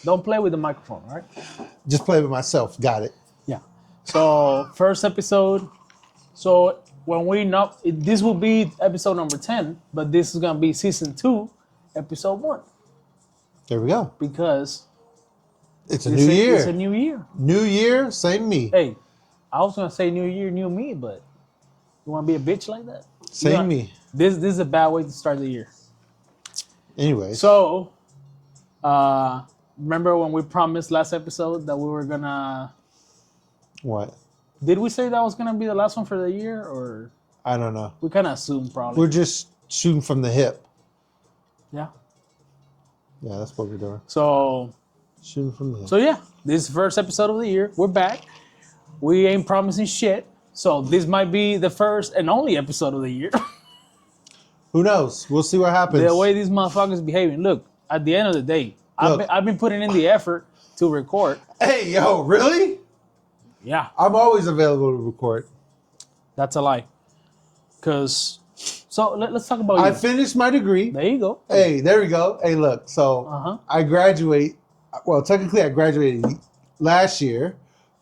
Don't play with the microphone, all right? Just play with myself. Got it. Yeah. So first episode. So this will be episode number 10, but this is gonna be season 2, episode 1. There we go. Because it's a new year. It's a new year. New year, same me. Hey, I was gonna say new year, new me, but you wanna be a bitch like that? Same me. This is a bad way to start the year. Anyway. So remember when we promised last episode that we were gonna What? Did we say that was gonna be the last one for the year, or I don't know. we kinda assumed probably. We're just shooting from the hip. Yeah. Yeah, that's what we're doing. So shooting from the hip. So yeah, this is the first episode of the year. We're back. We ain't promising shit. So this might be the first and only episode of the year. Who knows? We'll see what happens. The way these motherfuckers behaving. Look, at the end of the day, I've been putting in the effort to record. Hey, yo, really? Yeah. I'm always available to record. That's a lie. So let's talk about you. I finished my degree. There you go. Hey, there we go. Hey, look. So I graduate. Well, technically I graduated last year,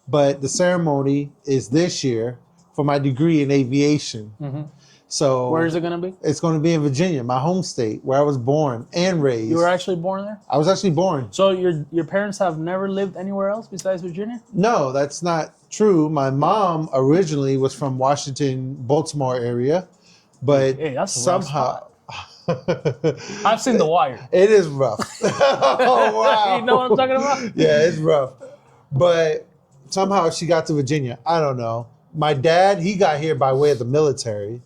but the ceremony is this year for my degree in aviation. Mm-hmm. So where is it going to be? It's going to be in Virginia, my home state, where I was born and raised. You were actually born there? I was actually born. So your parents have never lived anywhere else besides Virginia? No, that's not true. My mom originally was from Washington, Baltimore area, but hey, that's somehow I've seen The Wire. It is rough. Oh wow! You know what I'm talking about? Yeah, it's rough. But somehow she got to Virginia. I don't know. My dad, he got here by way of the military.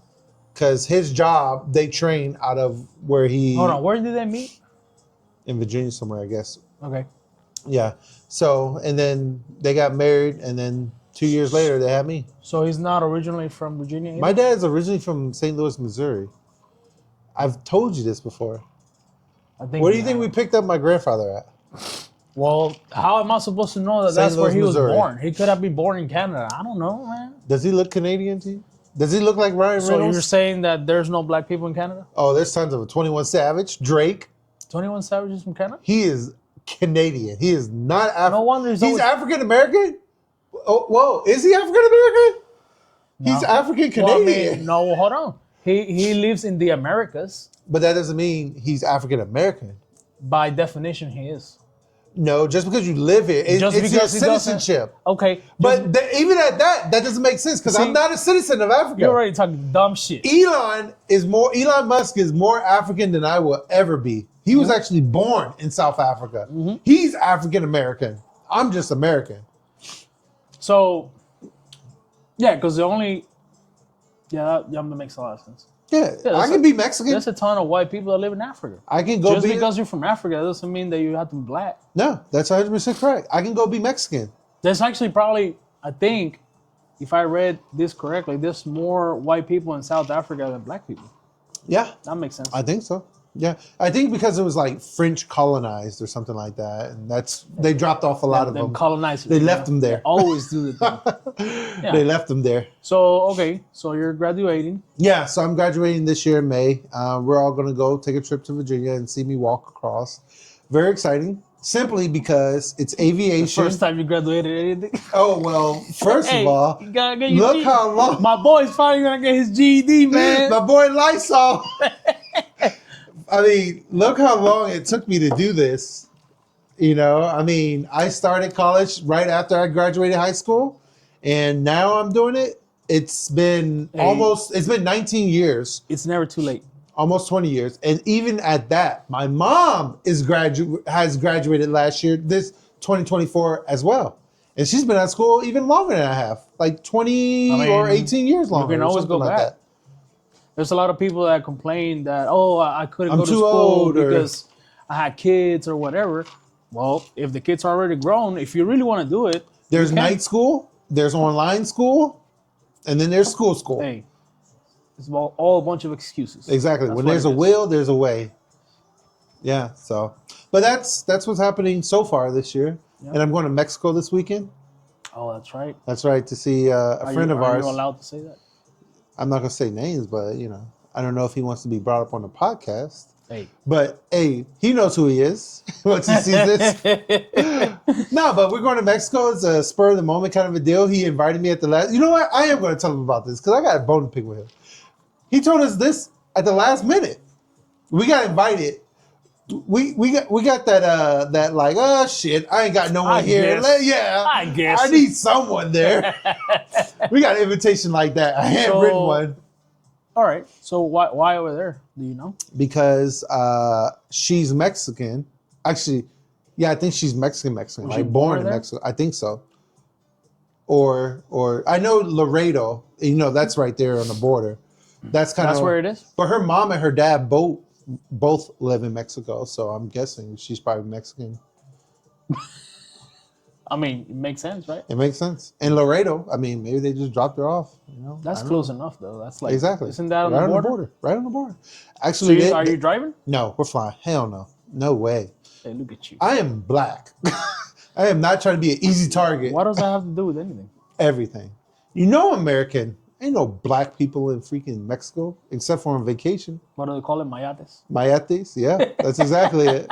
Because his job, they train out of where he... Hold on, where did they meet? In Virginia somewhere, I guess. Okay. Yeah. So, and then they got married, and then 2 years later, they had me. So he's not originally from Virginia either? My dad's originally from St. Louis, Missouri. I've told you this before. Where do you think we picked up my grandfather at? Well, how am I supposed to know that that's where he was born? He could have been born in Canada. I don't know, man. Does he look Canadian to you? Does he look like Ryan Reynolds? So you're saying that there's no black people in Canada? Oh, there's tons of 21 Savage, Drake. 21 Savage is from Canada? He is Canadian. He is not African. No wonder he's African American? Oh, whoa. Is he African American? No. He's African Canadian. Well, no, hold on. He lives in the Americas. But that doesn't mean he's African American. By definition, he is. No, just because you live here, it's your citizenship. Okay. But even at that doesn't make sense because I'm not a citizen of Africa. You're already talking dumb shit. Elon Musk is more African than I will ever be. He was actually born in South Africa. Mm-hmm. He's African American. I'm just American. So, yeah, because that makes a lot of sense. Yeah, I can be Mexican. There's a ton of white people that live in Africa. I can go just because you're from Africa doesn't mean that you have to be black. No, that's 100% correct. I can go be Mexican. There's actually probably, I think, if I read this correctly, there's more white people in South Africa than black people. Yeah. That makes sense. I think so. Yeah. I think because it was like French colonized or something like that. And they dropped off a lot of them. Colonizers. They left them there. They always do the thing. Yeah. They left them there. So, okay. So you're graduating. Yeah. So I'm graduating this year in May. We're all going to go take a trip to Virginia and see me walk across. Very exciting. Simply because it's aviation. First time you graduated anything? Oh, well, first of all, look how long. My boy's finally going to get his GED, man. My boy Lysol. I mean, look how long it took me to do this. You know, I mean, I started college right after I graduated high school, and now I'm doing it. It's been 19 years. It's never too late. Almost 20 years. And even at that, my mom has graduated last year, this 2024 as well. And she's been at school even longer than I have, like 20 or 18 years longer. You can always go back. There's a lot of people that complain that, I couldn't go to school because I had kids or whatever. Well, if the kids are already grown, if you really want to do it. There's night school, there's online school, and then there's school. Hey, it's all a bunch of excuses. Exactly. When there's a will, there's a way. Yeah, so. But that's what's happening so far this year. Yep. And I'm going to Mexico this weekend. Oh, that's right. That's right, to see a friend of ours. Are you allowed to say that? I'm not going to say names, but, I don't know if he wants to be brought up on the podcast. Hey. But hey, he knows who he is once he sees this. No, but we're going to Mexico. It's a spur of the moment kind of a deal. He invited me at the last. You know what? I am going to tell him about this because I got a bone to pick with him. He told us this at the last minute. We got invited. We got that like, oh shit, I ain't got no one here. I guess I need someone there. We got an invitation like that, a handwritten one. All right. So why over there? Do you know? Because she's Mexican. Actually, yeah, I think she's Mexican. Like born in Mexico. I think so. Or I know Laredo. You know, that's right there on the border. That's where it is. But her mom and her dad both live in Mexico, so I'm guessing she's probably Mexican. I mean, it makes sense, right? It makes sense. And Laredo, I mean, maybe they just dropped her off. You know, that's close enough, though. That's like exactly. Isn't that on the border? Right on the border. Actually, so are you driving? No, we're flying. Hell no, no way. Hey, look at you. I am black. I am not trying to be an easy target. What does that have to do with anything? Everything. You know, American. Ain't no black people in freaking Mexico except for on vacation. What do they call it? Mayates? Mayates? Yeah, that's exactly it.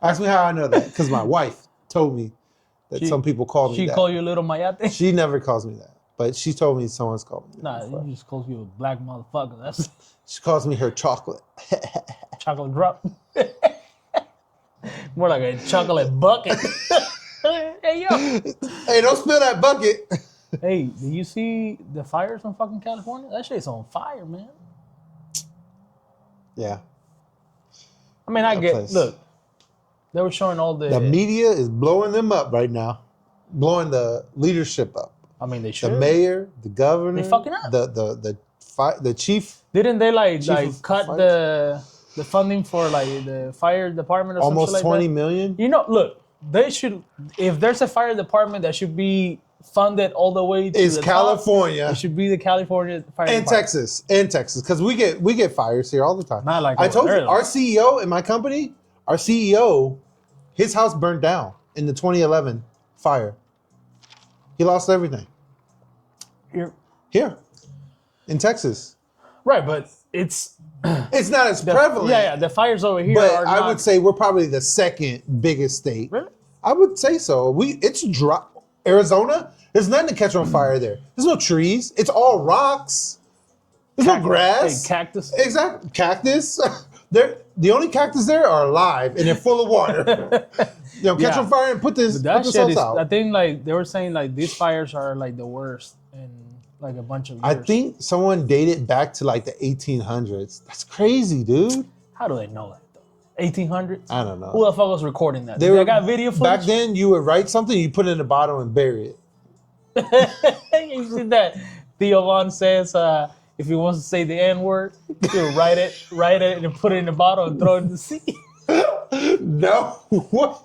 Ask me how I know that. Because my wife told me that some people call me that. She call you a little Mayate? She never calls me that. But she told me someone's called me that. Nah, she just calls you a black motherfucker. That's She calls me her chocolate. chocolate drop. More like a chocolate bucket. Hey, yo. Hey, don't spill that bucket. Hey, do you see the fires in fucking California? That shit's on fire, man. Yeah. I mean, look, they were showing all the media is blowing them up right now. Blowing the leadership up. I mean, they should. The mayor, the governor. They fucking up. The chief. Didn't they cut the funding for like the fire department or almost something like 20 million? You know, look, they should, if there's a fire department that should be funded all the way to the California. Top, it should be the California Fire and Department. Texas, because we get fires here all the time. Not like I told you, there, our CEO in my company, his house burned down in the 2011 fire. He lost everything. Here, in Texas. Right, but it's not as prevalent. Yeah, the fires over here. But I would say we're probably the second biggest state. Really? I would say so. It's dry. Arizona, there's nothing to catch on fire there. There's no trees. It's all rocks. There's no grass. Hey, cactus. Exactly. Cactus. The only cactus there are alive and they're full of water. Catch on fire and put the cells out. I think like they were saying like these fires are like the worst in like a bunch of years. I think someone dated back to like the 1800s. That's crazy, dude. How do they know that though? 1800s? I don't know. Who the fuck was recording that? They got video footage? Back then, you would write something, you put it in a bottle and bury it. You see that? Theo Von says if he wants to say the N-word, he'll write it and put it in a bottle and throw it in the sea. No. What?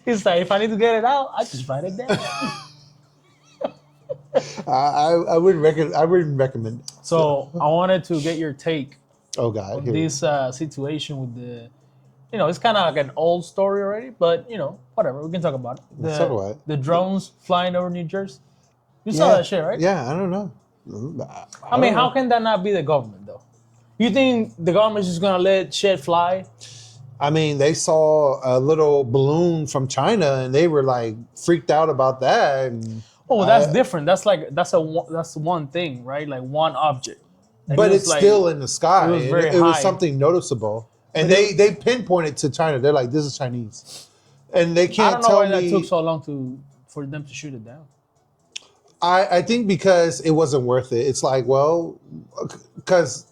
He's like, if I need to get it out, I just write it down. I wouldn't recommend it. So I wanted to get your take on this situation with the, it's kind of like an old story already, but whatever, we can talk about it. The drones flying over New Jersey. You saw that shit, right? Yeah, I don't know. I mean, how can that not be the government though? You think the government's just gonna let shit fly? I mean, they saw a little balloon from China and they were like freaked out about that. And that's different. That's one thing, right? Like one object. And but it's still in the sky. It was very high. It was something noticeable. And they pinpointed to China. They're like, this is Chinese. And they can't tell me. I don't know why that took so long for them to shoot it down. I think because it wasn't worth it. It's like, well, because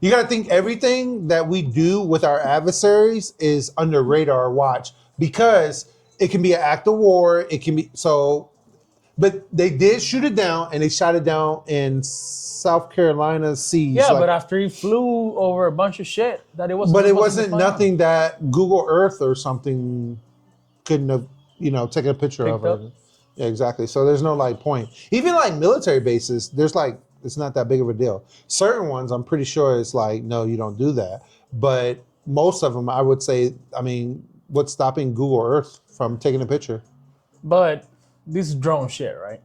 you got to think everything that we do with our adversaries is under radar watch because it can be an act of war. It can be so, but they did shoot it down and they shot it down in South Carolina seas. Yeah, but after he flew over a bunch of shit that it wasn't. But it wasn't nothing that Google Earth or something couldn't have, taken a picture of it. Yeah, exactly. So there's no point. Even like military bases, there's it's not that big of a deal. Certain ones, I'm pretty sure it's like, no, you don't do that. But most of them, I would say, I mean, what's stopping Google Earth from taking a picture? But this is drone shit, right?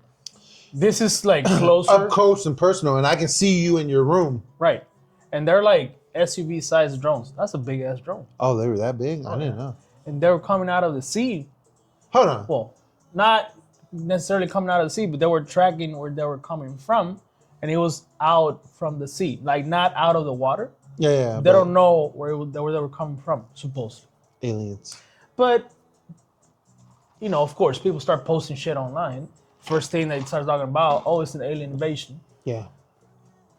This is like closer. Up close and personal, and I can see you in your room. Right. And they're like SUV-sized drones. That's a big-ass drone. Oh, they were that big? I didn't know. And they were coming out of the sea. Hold on. Well, not necessarily coming out of the sea, but they were tracking where they were coming from, and it was out from the sea, like not out of the water. Yeah. They don't know where they were coming from, supposedly. Aliens. But, of course, people start posting shit online. First thing they start talking about, it's an alien invasion. Yeah.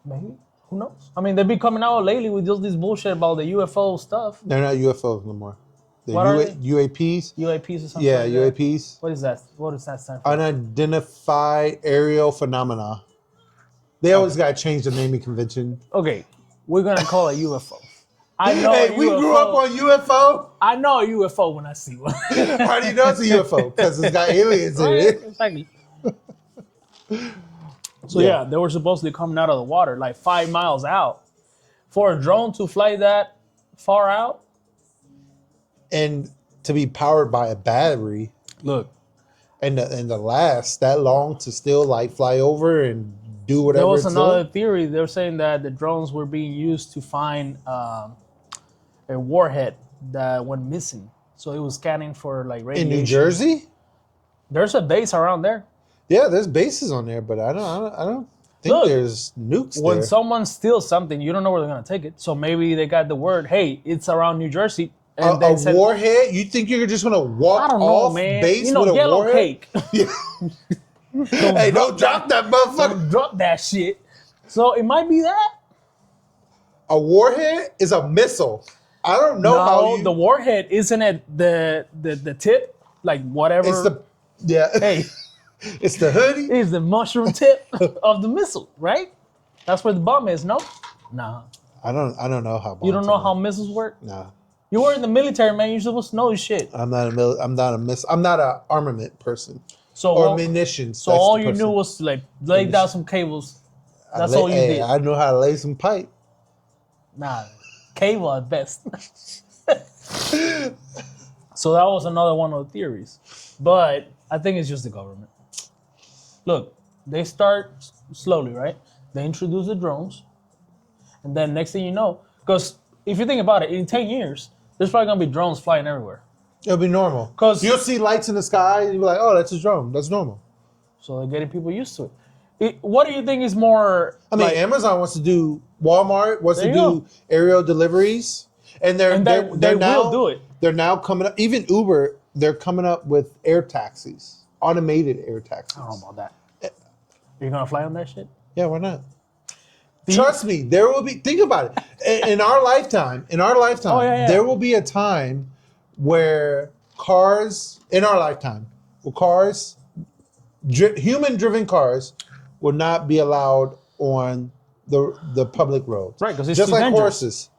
Maybe. Who knows? I mean, they've been coming out lately with just this bullshit about the UFO stuff. They're not UFOs no more. What are they? UAPs. UAPs or something. Yeah, like UAPs. What is that? What does that stand for? Unidentified aerial phenomena. They always got to change the naming convention. Okay, we're going to call it UFO. I know hey, we grew up on UFO. I know a UFO when I see one. How do you know it's a UFO? Because it's got aliens in it. Exactly. So yeah, they were supposedly coming out of the water, like 5 miles out. For a drone to fly that far out, and to be powered by a battery, look, and to last that long to still like fly over and do whatever. There was another theory. They were saying that the drones were being used to find a warhead that went missing. So it was scanning for like radiation. In New Jersey? There's a base around there. Yeah, there's bases on there, but I don't think there's nukes there. When someone steals something, you don't know where they're gonna take it. So maybe they got the word, hey, it's around New Jersey. And a warhead? You think you're just gonna walk off base with a yellow warhead? Cake. Don't drop that motherfucker. Don't drop that shit. So it might be that. A warhead is a missile. I don't know how the warhead isn't it the tip, like whatever. It's Hey, it's the hoodie. It's the mushroom tip of the missile, right? That's where the bomb is. No, nah. I don't know how. You don't know how missiles work? Nah. You were in the military, man. You're supposed to know this shit. I'm not an armament person. Or munitions. So all you knew was to like lay down some cables. That's all you did. I know how to lay some pipe. Nah, cable at best. So that was another one of the theories. But I think it's just the government. Look, they start slowly, right? They introduce the drones. And then next thing you know, because if you think about it, in 10 years, there's probably going to be drones flying everywhere. It'll be normal. Because you'll see lights in the sky, and you'll be like, oh, that's a drone. That's normal. So they're getting people used to it. What do you think is more... I mean, Amazon wants to do... Walmart wants to do aerial deliveries. And they now will do it. They're now coming up... Even Uber, they're coming up with air taxis. Automated air taxis. I don't know about that. You're going to fly on that shit? Yeah, why not? Trust me, there will be... Think about it. In our lifetime, there will be a time where cars... In our lifetime, human-driven cars will not be allowed on the public roads. Right, because it's just like dangerous. horses.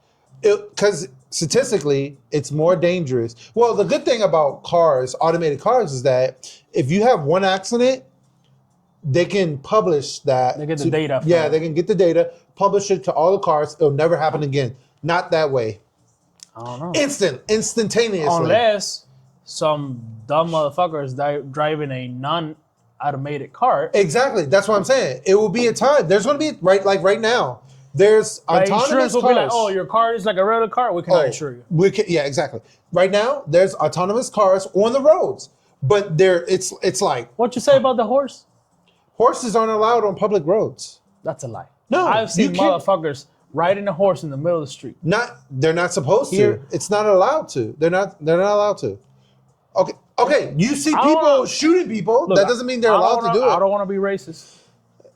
Because statistically, it's more dangerous. Well, the good thing about cars, automated cars, is that if you have one accident, they can publish that. They get the data. Yeah, they can get the data, publish it to all the cars. It'll never happen again. Not that way. I don't know. Instantaneously. Unless some dumb motherfucker is driving a non-automated car. Exactly. That's what I'm saying. It will be a time. There's going to be, right now, there's autonomous insurance will cars. be like, oh, your car is like a regular car. We cannot insure you. Yeah, exactly. Right now, there's autonomous cars on the roads. But it's like... What you say about the horse? Horses aren't allowed on public roads. That's a lie. No, I've seen motherfuckers riding a horse in the middle of the street. They're not supposed to. It's not allowed to. They're not allowed to. Okay. You see people shooting people. Look, that doesn't mean they're allowed to do it. I don't want to be racist.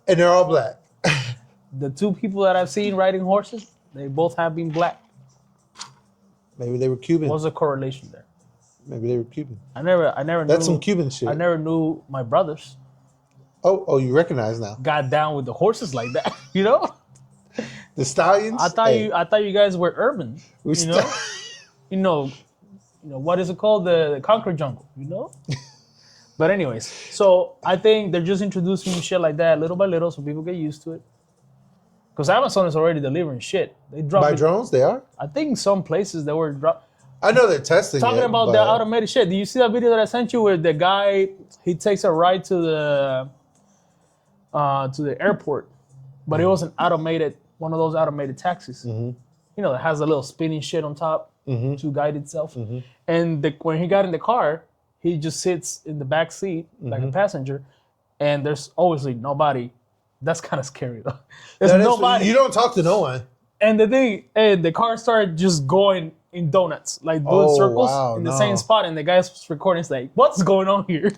And they're all black. The two people that I've seen riding horses, they both have been black. Maybe they were Cuban. What's the correlation there? Maybe they were Cuban. I never knew. That's some Cuban shit. I never knew my brothers. Oh, you recognize now. Got down with the horses like that, you know? The stallions? I thought you guys were urban. You know what is it called? The concrete jungle, you know? But anyways, so I think they're just introducing shit like that little by little so people get used to it. Because Amazon is already delivering shit. They drop by drones, they are? I think some places they were I know they're testing talking about the automated shit. Do you see that video that I sent you where the guy, he takes a ride to the airport, but it was an automated, one of those automated taxis. Mm-hmm. that has a little spinning shit on top to guide itself. Mm-hmm. And when he got in the car, he just sits in the back seat like a passenger, and there's obviously nobody. That's kind of scary though. There's nobody. You don't talk to no one. And the car started just going in donuts, like doing circles in the same spot. And the guy's recording is like, "What's going on here?"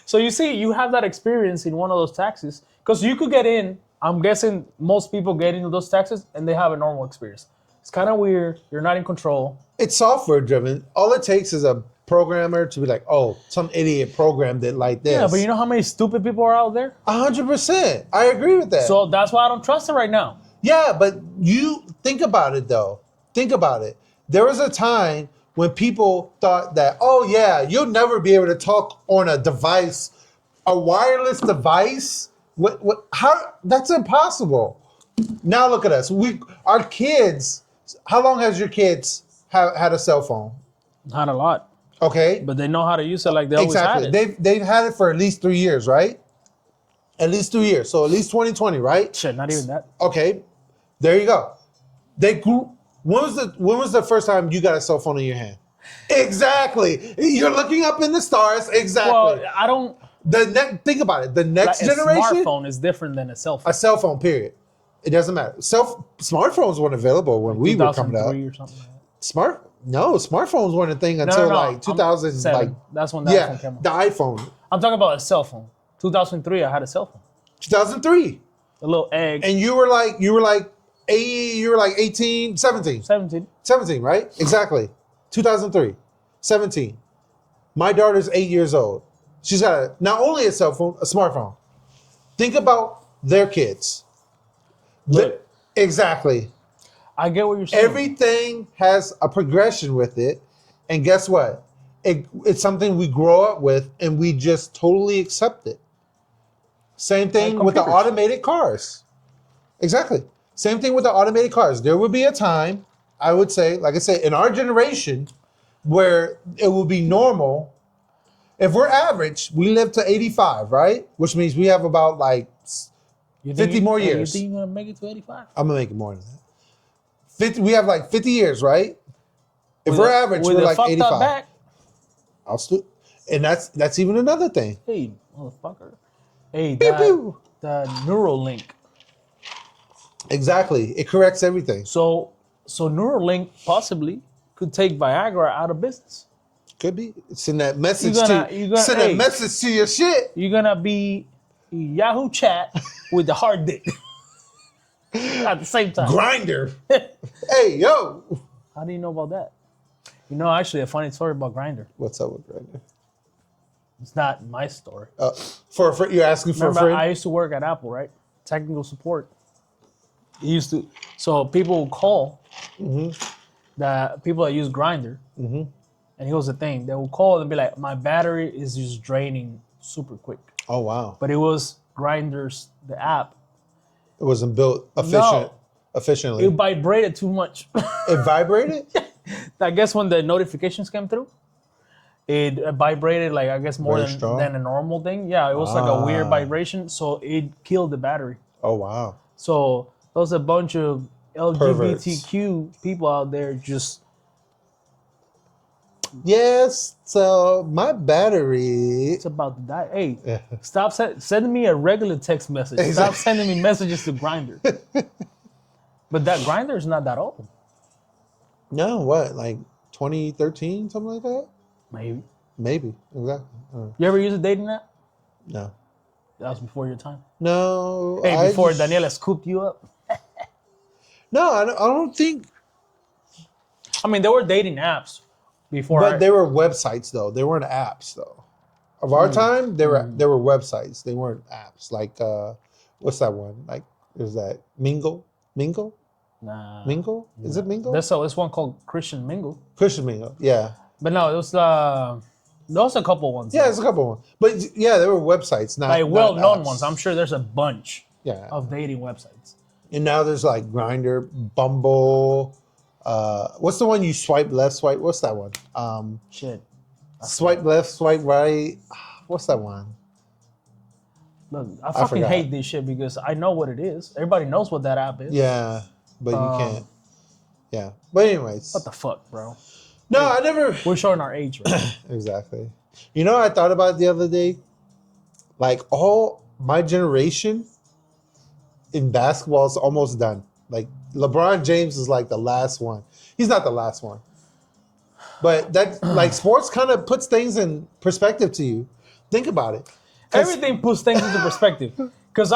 So you see, you have that experience in one of those taxis because you could get in. I'm guessing most people get into those taxis and they have a normal experience. It's kind of weird. You're not in control. It's software driven. All it takes is a programmer to be like, "Oh, some idiot programmed it like this." Yeah, but you know how many stupid people are out there? 100%. I agree with that. So that's why I don't trust it right now. Yeah, but you think about it though. Think about it. There was a time when people thought that, oh yeah, you'll never be able to talk on a device, a wireless device. How? That's impossible. Now look at us. Our kids. How long has your kids had a cell phone? Not a lot. Okay, but they know how to use it like they always had it. They've had it for at least 3 years, right? At least 3 years. So at least 2020, right? Shit, not even that. Okay, there you go. They grew. When was the first time you got a cell phone in your hand? Exactly. You're looking up in the stars. Exactly. Well, I don't. Think about it. The next generation. A smartphone is different than a cell phone. A cell phone, period. It doesn't matter. Smartphones weren't available when we were coming up. Or something like that. Smartphones weren't a thing until like 2007. Like that's when the iPhone came out. The iPhone. I'm talking about a cell phone. 2003, I had a cell phone. 2003. A little egg. And you were like 18, 17. 17, right? Exactly. 2003. 17. My daughter's 8 years old. She's got not only a cell phone, a smartphone. Think about their kids. Exactly. I get what you're saying. Everything has a progression with it. And guess what? It's something we grow up with and we just totally accept it. Same thing with the automated cars. Exactly. Same thing with the automated cars. There will be a time, I would say, like I said, in our generation, where it will be normal. If we're average, we live to 85, right? Which means we have about like 50 more years. You think you're going to make it to 85? I'm going to make it more than that. 50, we have like 50 years, right? If we're average, we're like 85. Back. And that's even another thing. Hey, motherfucker. Hey, the Neuralink. Exactly. It corrects everything. So Neuralink possibly could take Viagra out of business. Could be. Send that message that message to your shit. You're gonna be Yahoo chat with the hard dick at the same time. Grindr. Hey, yo. How do you know about that? Actually, a funny story about Grindr. What's up with Grindr? It's not my story. You're asking for a friend? I used to work at Apple, right? Technical support. So people would call the people that use Grindr. Mm-hmm. And here's the thing. They will call and be like, my battery is just draining super quick. Oh, wow. But it was Grindr's, the app. It wasn't built efficiently. It vibrated too much. It vibrated? I guess when the notifications came through, it vibrated like, I guess, more than a normal thing. Yeah, it was like a weird vibration. So it killed the battery. Oh, wow. So there was a bunch of LGBTQ people out there just... Yes, so my battery... It's about to die. Hey, stop sending me a regular text message. Exactly. Stop sending me messages to Grindr. But that Grindr is not that old. No, what? Like 2013, something like that? Maybe, exactly. You ever use a dating app? No. That was before your time? No. Hey, before Daniela scooped you up? No, I don't think... I mean, there were dating apps. But they were websites though. They weren't apps though. Of our time, they were websites. They weren't apps. Like what's that one? Like is that Mingle? Nah. Mingle? Is it Mingle? There's one called Christian Mingle. Christian Mingle, yeah. But no, it was there was a couple ones. Yeah, there's a couple ones. But yeah, there were websites, not like well-known ones. I'm sure there's a bunch of dating websites. And now there's like Grindr, Bumble. What's the one you swipe left, swipe? What's that one? Swipe left, swipe right. What's that one? Look, I fucking hate this shit because I know what it is. Everybody knows what that app is. Yeah. but you can't. Yeah. But anyways. What the fuck, bro? No, I never. We're showing our age, right? Exactly. You know what I thought about the other day? Like, all my generation in basketball is almost done. Like, LeBron James is like the last one. He's not the last one. But that, like, sports kind of puts things in perspective to you. Think about it. Everything puts things into perspective. Because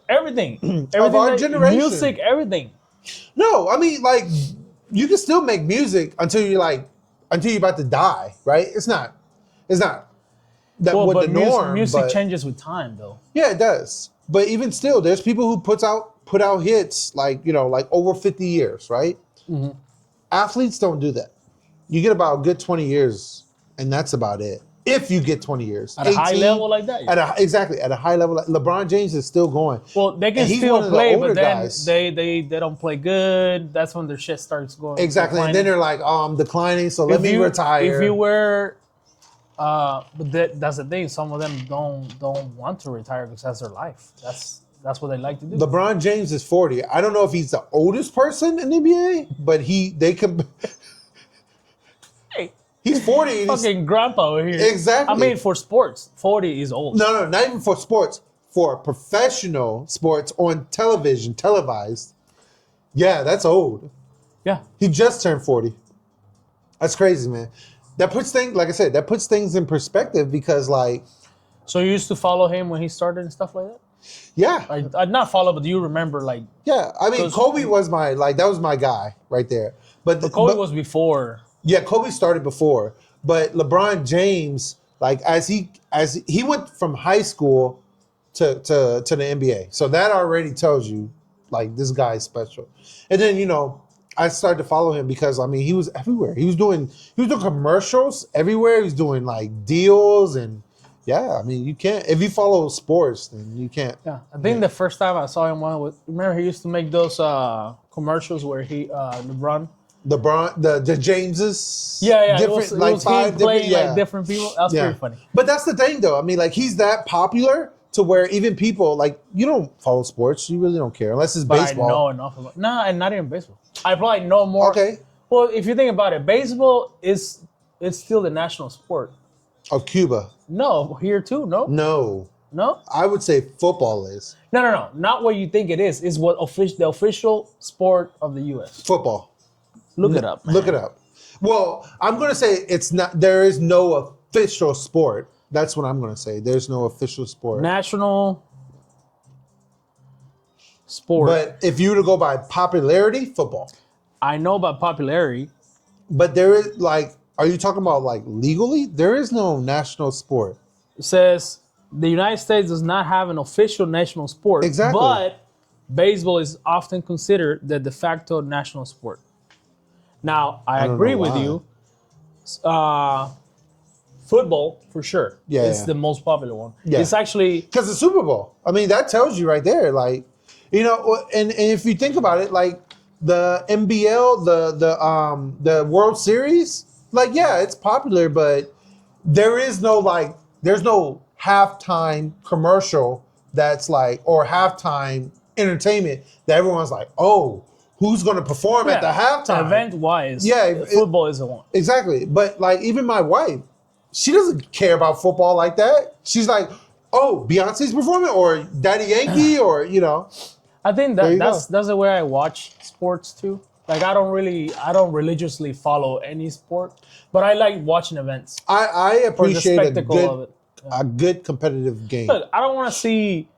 everything. Of our generation. Music, everything. No, I mean, like, you can still make music until you're about to die, right? It's not that Well, the norm. Music changes with time, though. Yeah, it does. But even still, there's people who put out hits like over 50 years, right? Mm-hmm. Athletes don't do that. You get about a good 20 years, and that's about it. If you get 20 years. At a high level like that? Yeah. Exactly. At a high level. LeBron James is still going. Well, they can still play, but then they don't play good. That's when their shit starts going. Exactly. Declining. And then they're like, oh, I'm declining, so let me retire. If you were... but that's the thing. Some of them don't want to retire because that's their life. That's what they like to do. LeBron James is 40. I don't know if he's the oldest person in the NBA, but they can... He's 40. Fucking grandpa over here. Exactly. I mean, for sports, 40 is old. No, not even for sports. For professional sports on television, televised. Yeah, that's old. Yeah. He just turned 40. That's crazy, man. That puts things, like I said, that puts things in perspective because, like... So you used to follow him when he started and stuff like that? Yeah. I'd not follow, but do you remember, like... Yeah, I mean, Kobe was that was my guy right there. But Kobe was before... Yeah, Kobe started before, but LeBron James, like as he went from high school to the NBA, so that already tells you, like, this guy is special. And then I started to follow him because I mean he was everywhere. He was doing commercials everywhere. He was doing like deals and I mean you can't if you follow sports then you can't. Yeah, I think the first time I saw him remember he used to make those commercials where the Jameses. Yeah. Different, it was five playing different, like different people. That's pretty funny. But that's the thing, though. I mean, like he's that popular to where even people like you don't follow sports. You really don't care unless it's baseball. I know enough about. And not even baseball. I probably know more. Okay. Well, if you think about it, baseball it's still the national sport of Cuba. No, here too. No. I would say football is. No. Not what you think it is. It's what the official sport of the U.S. Football. Look it up, man. Look it up. Well, I'm going to say it's not. There is no official sport. That's what I'm going to say. There's no official sport. National sport. But if you were to go by popularity, football. I know about popularity. But there is are you talking about like legally? There is no national sport. It says the United States does not have an official national sport. Exactly. But baseball is often considered the de facto national sport. Now, I agree with you. Football, for sure. Yeah. It's the most popular one. Yeah. It's actually... Because the Super Bowl. I mean, that tells you right there. Like, and if you think about it, like the NBL, the World Series, like, yeah, it's popular, but there is no, there's no halftime commercial that's like, or halftime entertainment that everyone's like, oh, who's going to perform at the halftime? Event-wise, football is the one. Exactly. But, like, even my wife, she doesn't care about football like that. She's like, oh, Beyonce's performing or Daddy Yankee or, I think that's the way I watch sports, too. Like, I don't religiously follow any sport, but I like watching events. I appreciate the spectacle of it. Yeah. A good competitive game. Look, I don't want to see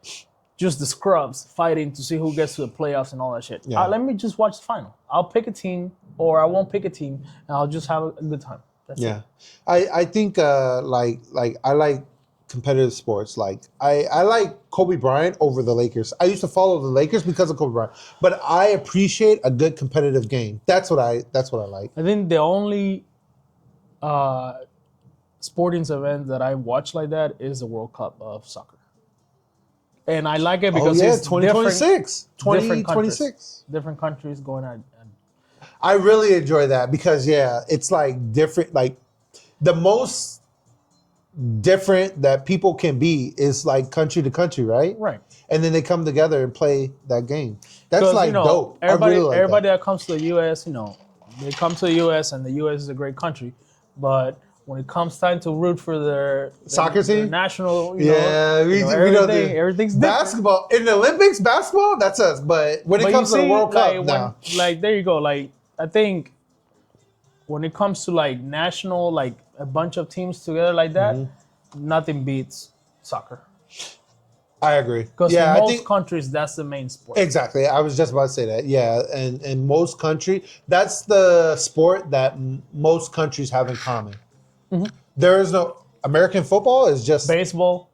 just the scrubs fighting to see who gets to the playoffs and all that shit. Yeah. Let me just watch the final. I'll pick a team or I won't pick a team and I'll just have a good time. That's it. I think I like competitive sports. Like I like Kobe Bryant over the Lakers. I used to follow the Lakers because of Kobe Bryant, but I appreciate a good competitive game. That's what I like. I think the only sporting event that I watch like that is the World Cup of soccer. And I like it because it's 2026. 2026. Different countries going at. I really enjoy that because it's like different. Like the most different that people can be is like country to country, right? Right. And then they come together and play that game. That's like dope. Everybody that comes to the U.S., they come to the U.S. and the U.S. is a great country, but when it comes time to root for their soccer team, national, we don't do everything's different. Basketball in the Olympics, basketball that's us. But when it comes to the World Cup, no. Like there you go. Like I think when it comes to like national, like a bunch of teams together like that, nothing beats soccer. I agree. Because in most countries, that's the main sport. Exactly. I was just about to say that. Yeah, and in most countries, that's the sport that most countries have in common. Mm-hmm. There is no American football is just baseball.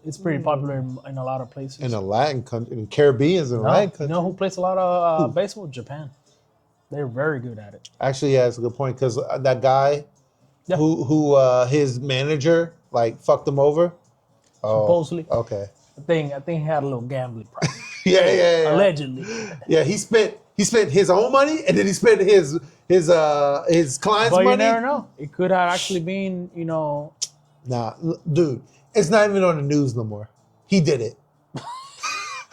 It's pretty popular in a lot of places. In a Latin country, in Caribbean's in Latin country. You know who plays a lot of baseball? Japan. They're very good at it. Actually, yeah, it's a good point because that guy who his manager like fucked him over. Supposedly. Okay. I think he had a little gambling problem. yeah. Allegedly. Yeah, he spent his own money and then he spent his client's money. But you never know. It could have actually been, Nah, dude, it's not even on the news no more. He did it.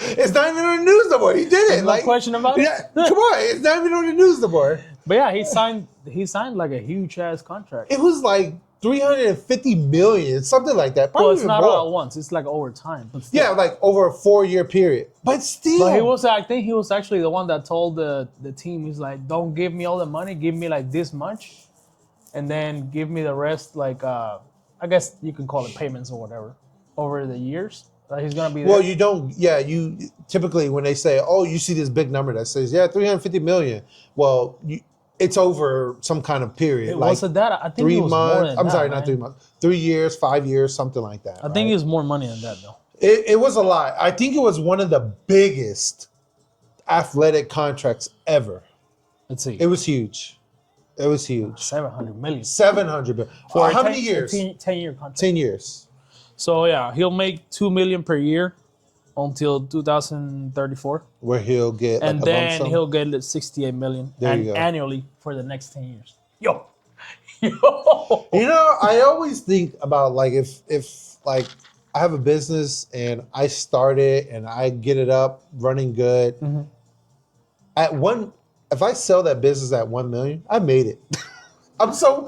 It's not even on the news no more. He did it. No question about it. Yeah, come on, it's not even on the news no more. But yeah, he signed like a huge ass contract. It was like $350 million, something like that. Well, it's not all at once. It's like over time. But still. Yeah, like over a 4-year period. But still. But I think he was actually the one that told the team, he's like, don't give me all the money. Give me like this much. And then give me the rest, like, I guess you can call it payments or whatever, over the years. He's going to be there. Well, you typically when they say, oh, you see this big number that says, $350 million. Well, it's over some kind of period. Was it that? I think 3 it was months. more than I'm that, sorry, man. not 3 months. 3 years, 5 years, something like that. I think it was more money than that, though. It was a lot. I think it was one of the biggest athletic contracts ever. Let's see. It was huge. It was huge. $700 million. $700 million. For how many years? 10-year contract. 10 years. So yeah, he'll make $2 million per year until 2034. Where he'll get and then he'll get $68 million annually for the next 10 years. Yo. I always think about like if like I have a business and I start it and I get it up running good. Mm-hmm. If I sell that business at $1 million, I made it. I'm so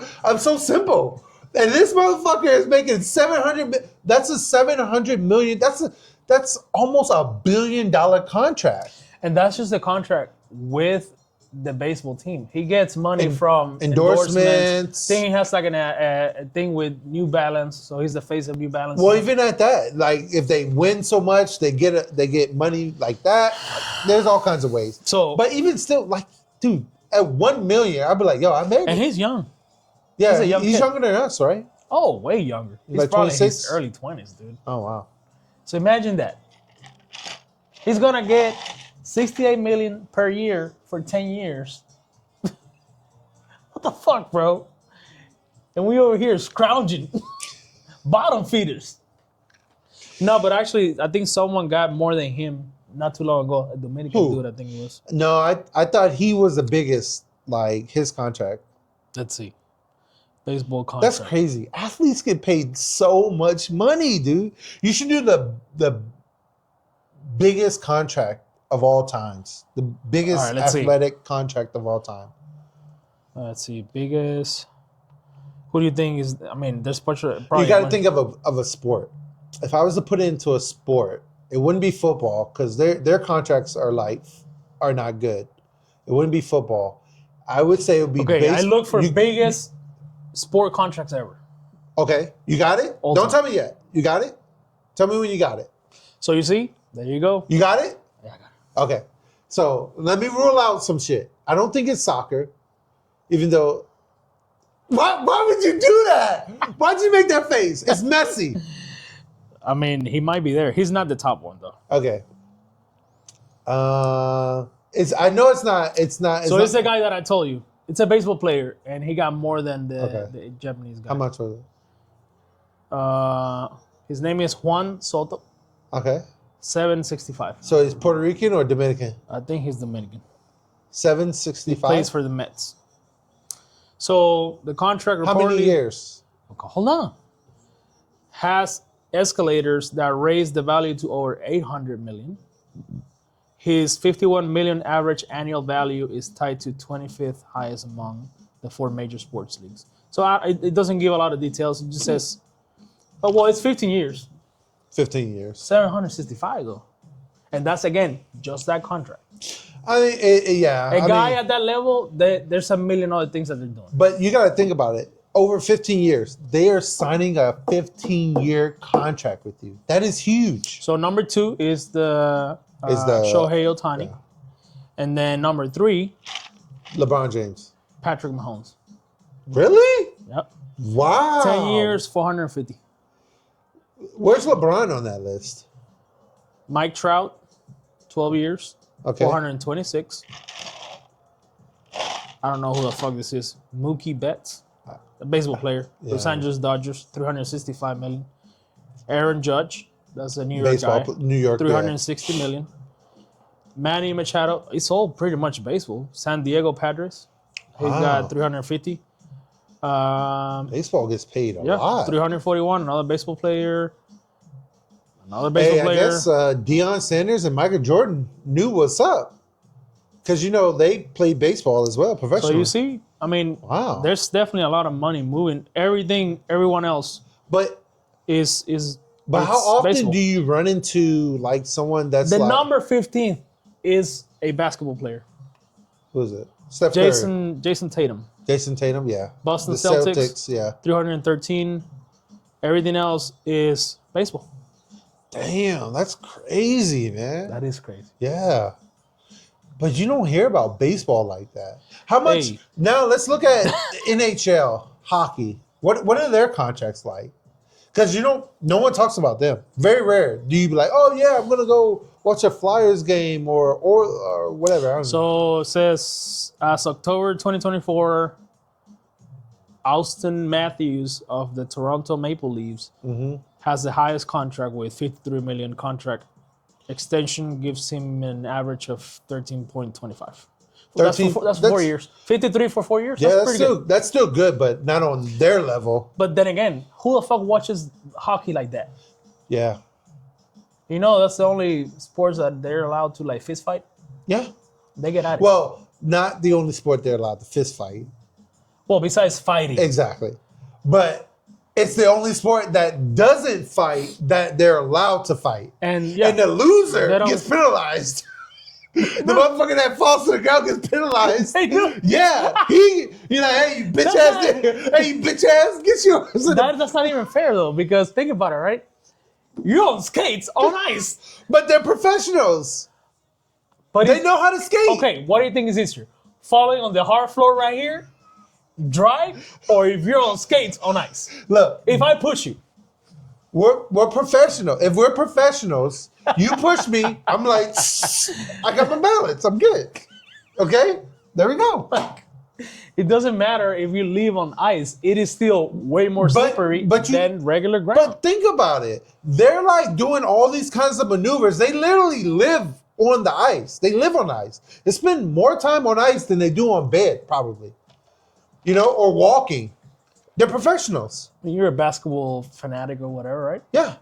simple. And this motherfucker is making $700. That's a $700 million. That's almost $1 billion contract. And that's just a contract with the baseball team. He gets money from endorsements. Then he has like a thing with New Balance, so he's the face of New Balance. Well, even at that, like if they win so much, they get money like that. There's all kinds of ways. But even still, like, dude, at $1 million, I'd be like, yo, I made it. And he's young. Yeah, he's younger than us, right? Oh, way younger. He's like probably 26? in his early 20s, dude. Oh, wow. So imagine that. He's going to get $68 million per year for 10 years. What the fuck, bro? And we over here scrounging. Bottom feeders. No, but actually, I think someone got more than him not too long ago. A Dominican dude, I think it was. No, I thought he was the biggest, like, his contract. Let's see. Baseball contract. That's crazy. Athletes get paid so much money, dude. You should do the biggest contract of all times. The biggest athletic contract of all time. Let's see. Biggest. Who do you think is? I mean, there's probably. You got to think of a sport. If I was to put it into a sport, it wouldn't be football because their contracts are not good. It wouldn't be football. I would say it would be. Okay, I look for biggest sport contracts ever. Okay, you got it? Don't tell me yet. You got it? Tell me when you got it. So you see, there you go. You got it? Yeah, I got it. Okay, so let me rule out some shit. I don't think it's soccer, even though. Why would you do that? Why'd you make that face? It's messy. I mean, he might be there. He's not the top one though. Okay. I know it's not. It's the guy that I told you. It's a baseball player, and he got more than the Japanese guy. How much was it? His name is Juan Soto. Okay. $765. So he's Puerto Rican or Dominican? I think he's Dominican. $765. He plays for the Mets. So the contract reportedly. How many years? Okay, hold on. has escalators that raise the value to over 800 million. His 51 million average annual value is tied to 25th highest among the 4 major sports leagues. So it doesn't give a lot of details. It just says, oh, well, it's 15 years. 15 years. 765 though. And that's, again, just that contract. I mean, yeah. A guy at that level, there's a million other things that they're doing. But you got to think about it. Over 15 years, they are signing a 15-year contract with you. That is huge. So number 2 is the Shohei Ohtani. Yeah. And then number 3, LeBron James. Patrick Mahomes. Really? Yep. Wow. 10 years, 450. Where's LeBron on that list? Mike Trout, 12 years, 426. I don't know who the fuck this is. Mookie Betts, a baseball player. Los Angeles Dodgers, 365 million. Aaron Judge, that's a New York guy. New York, 360 million. Manny Machado, it's all pretty much baseball. San Diego Padres, he's got 350. Baseball gets paid a lot. 341, another baseball player. I guess Deion Sanders and Michael Jordan knew what's up. Because, they played baseball as well, professionally. So you see, I mean, there's definitely a lot of money moving. Everyone else is But how often baseball. do you run into, someone that's the number 15 is a basketball player. Who is it? Steph Jason Tatum. Jason Tatum, yeah. Boston Celtics, yeah. 313. Everything else is baseball. Damn, that's crazy, man. That is crazy. Yeah. But you don't hear about baseball like that. How much? Hey. Now let's look at NHL, hockey. What are their contracts like? Because no one talks about them. Very rare. Do you be like, oh yeah, I'm gonna go watch a Flyers game or whatever? I don't know. It says as October 2024, Austin Matthews of the Toronto Maple Leafs has the highest contract with 53 million contract extension, gives him an average of 13.25. That's for 4 years. 53 for 4 years? Yeah, that's still good, but not on their level. But then again, who the fuck watches hockey like that? Yeah. That's the only sports that they're allowed to fist fight? Yeah. They get at it. Well, not the only sport they're allowed to fist fight. Well, besides fighting. Exactly. But it's the only sport that doesn't fight that they're allowed to fight. And the loser gets penalized. The motherfucker that falls to the ground gets penalized. Yeah. Hey, you bitch ass, get yours. That's not even fair, though, because think about it, right? You're on skates on ice. But they're professionals. But they know how to skate. Okay, what do you think is easier? Falling on the hard floor right here, dry, or if you're on skates on ice? Look. If I push you. We're professional. If we're professionals, you push me, I'm like, I got my balance. I'm good. Okay? There we go. It doesn't matter if you leave on ice. It is still way more slippery than regular ground. But think about it. They're doing all these kinds of maneuvers. They literally live on the ice. They live on ice. They spend more time on ice than they do on bed, probably. Or walking. They're professionals. You're a basketball fanatic or whatever, right? Yeah.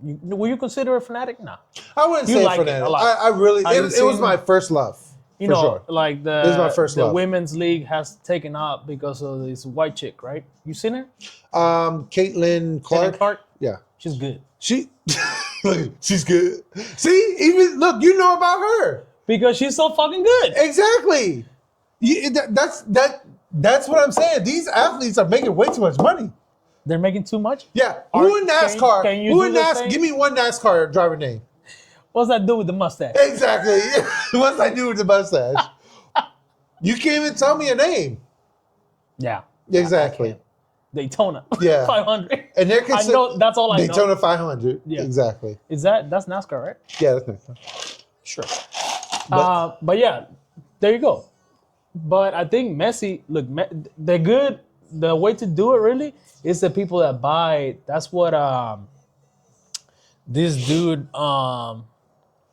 Will you consider a fanatic? No. I wouldn't say a fanatic. I really, it was my first love. Sure. This is my first love. The women's league has taken up because of this white chick, right? You seen her? Caitlin Clark. Yeah. She's good. She's good. See, even look, you know about her. Because she's so fucking good. Exactly. That's what I'm saying. These athletes are making way too much money. They're making too much? Yeah. Who in NASCAR? Give me one NASCAR driver name. What's that do with the mustache? Exactly. What's that do with the mustache? You can't even tell me a name. Yeah. Exactly. Daytona. Yeah. 500. And they're I know. That's all I know. Daytona 500. Yeah. Exactly. That's NASCAR, right? Yeah, that's NASCAR. Sure. But yeah, there you go. But I think Messi, look, the way to do it really is the people that buy it. That's what this dude,